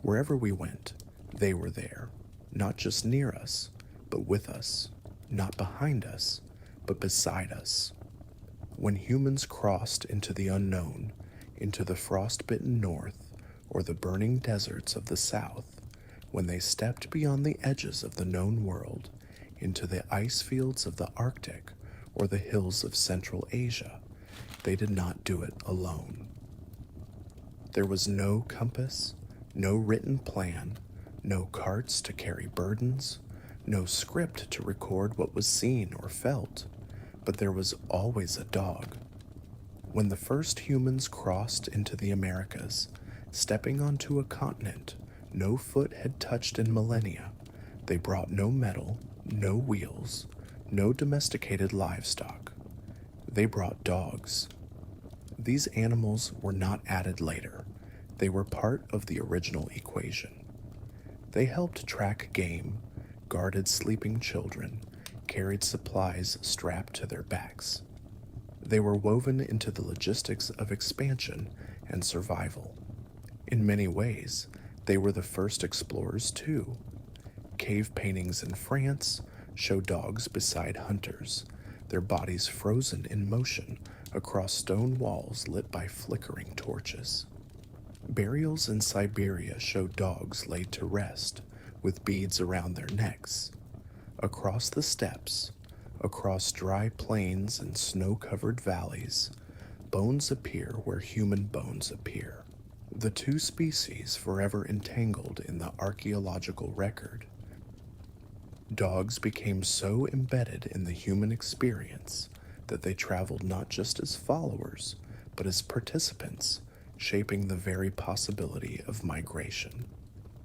Wherever we went, they were there, not just near us, but with us, not behind us, but beside us. When humans crossed into the unknown, into the frostbitten north, or the burning deserts of the south, when they stepped beyond the edges of the known world, into the ice fields of the Arctic or the hills of Central Asia, they did not do it alone. There was no compass, no written plan, no carts to carry burdens, no script to record what was seen or felt, but there was always a dog. When the first humans crossed into the Americas, stepping onto a continent no foot had touched in millennia, they brought no metal, no wheels, no domesticated livestock. They brought dogs. These animals were not added later. They were part of the original equation. They helped track game, guarded sleeping children, carried supplies strapped to their backs. They were woven into the logistics of expansion and survival. In many ways, they were the first explorers too. Cave paintings in France show dogs beside hunters, their bodies frozen in motion across stone walls lit by flickering torches. Burials in Siberia show dogs laid to rest, with beads around their necks. Across the steppes, across dry plains and snow-covered valleys, bones appear where human bones appear. The two species forever entangled in the archaeological record. Dogs became so embedded in the human experience that they traveled not just as followers, but as participants, shaping the very possibility of migration.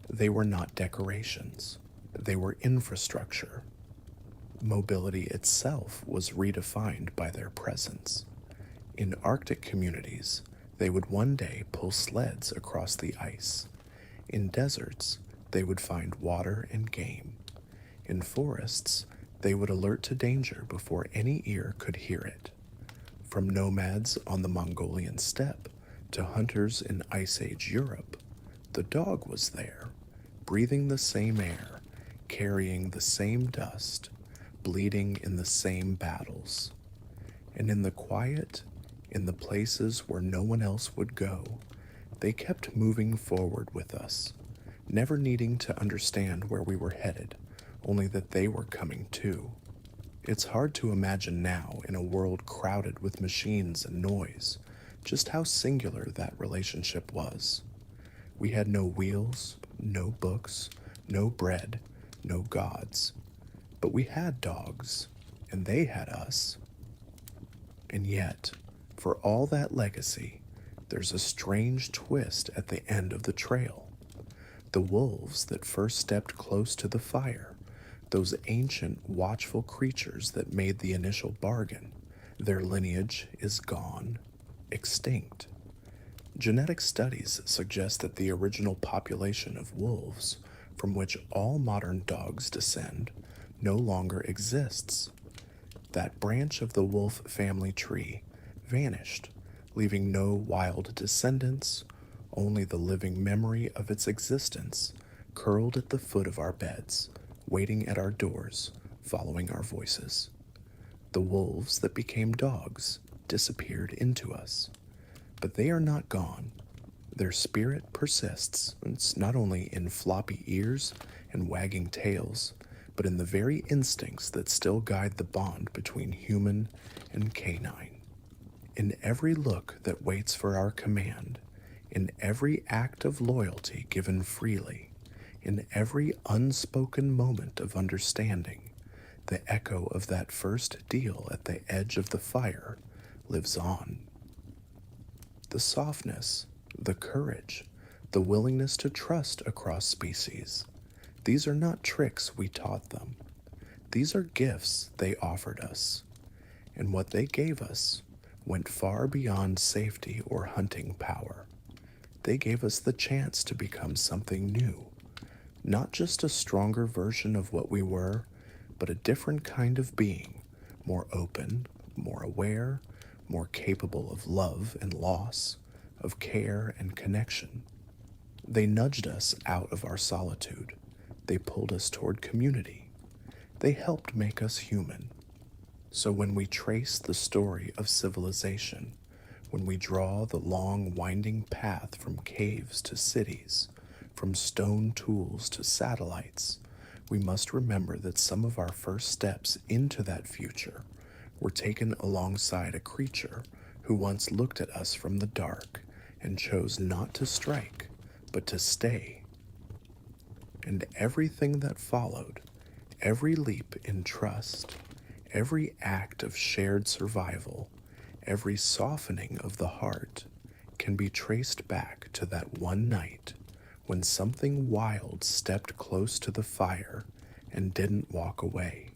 They were not decorations, they were infrastructure. Mobility itself was redefined by their presence. In Arctic communities, they would one day pull sleds across the ice. In deserts, they would find water and game. In forests, they would alert to danger before any ear could hear it. From nomads on the Mongolian steppe to hunters in Ice Age Europe, the dog was there, breathing the same air, carrying the same dust, bleeding in the same battles. And in the quiet, in the places where no one else would go, they kept moving forward with us, never needing to understand where we were headed, only that they were coming too. It's hard to imagine now, in a world crowded with machines and noise, just how singular that relationship was. We had no wheels, no books, no bread, no gods. But we had dogs, and they had us. And yet, for all that legacy, there's a strange twist at the end of the trail. The wolves that first stepped close to the fire, those ancient, watchful creatures that made the initial bargain, their lineage is gone, extinct. Genetic studies suggest that the original population of wolves, from which all modern dogs descend, no longer exists. That branch of the wolf family tree vanished, leaving no wild descendants, only the living memory of its existence, curled at the foot of our beds, waiting at our doors, following our voices. The wolves that became dogs disappeared into us. But they are not gone. Their spirit persists. It's not only in floppy ears and wagging tails, but in the very instincts that still guide the bond between human and canine. In every look that waits for our command, in every act of loyalty given freely, in every unspoken moment of understanding, the echo of that first deal at the edge of the fire lives on. The softness, the courage, the willingness to trust across species, these are not tricks we taught them. These are gifts they offered us, and what they gave us went far beyond safety or hunting power. They gave us the chance to become something new, not just a stronger version of what we were, but a different kind of being, more open, more aware, more capable of love and loss, of care and connection. They nudged us out of our solitude. They pulled us toward community. They helped make us human. So when we trace the story of civilization, when we draw the long winding path from caves to cities, from stone tools to satellites, we must remember that some of our first steps into that future were taken alongside a creature who once looked at us from the dark and chose not to strike, but to stay. And everything that followed, every leap in trust, every act of shared survival, every softening of the heart, can be traced back to that one night when something wild stepped close to the fire and didn't walk away.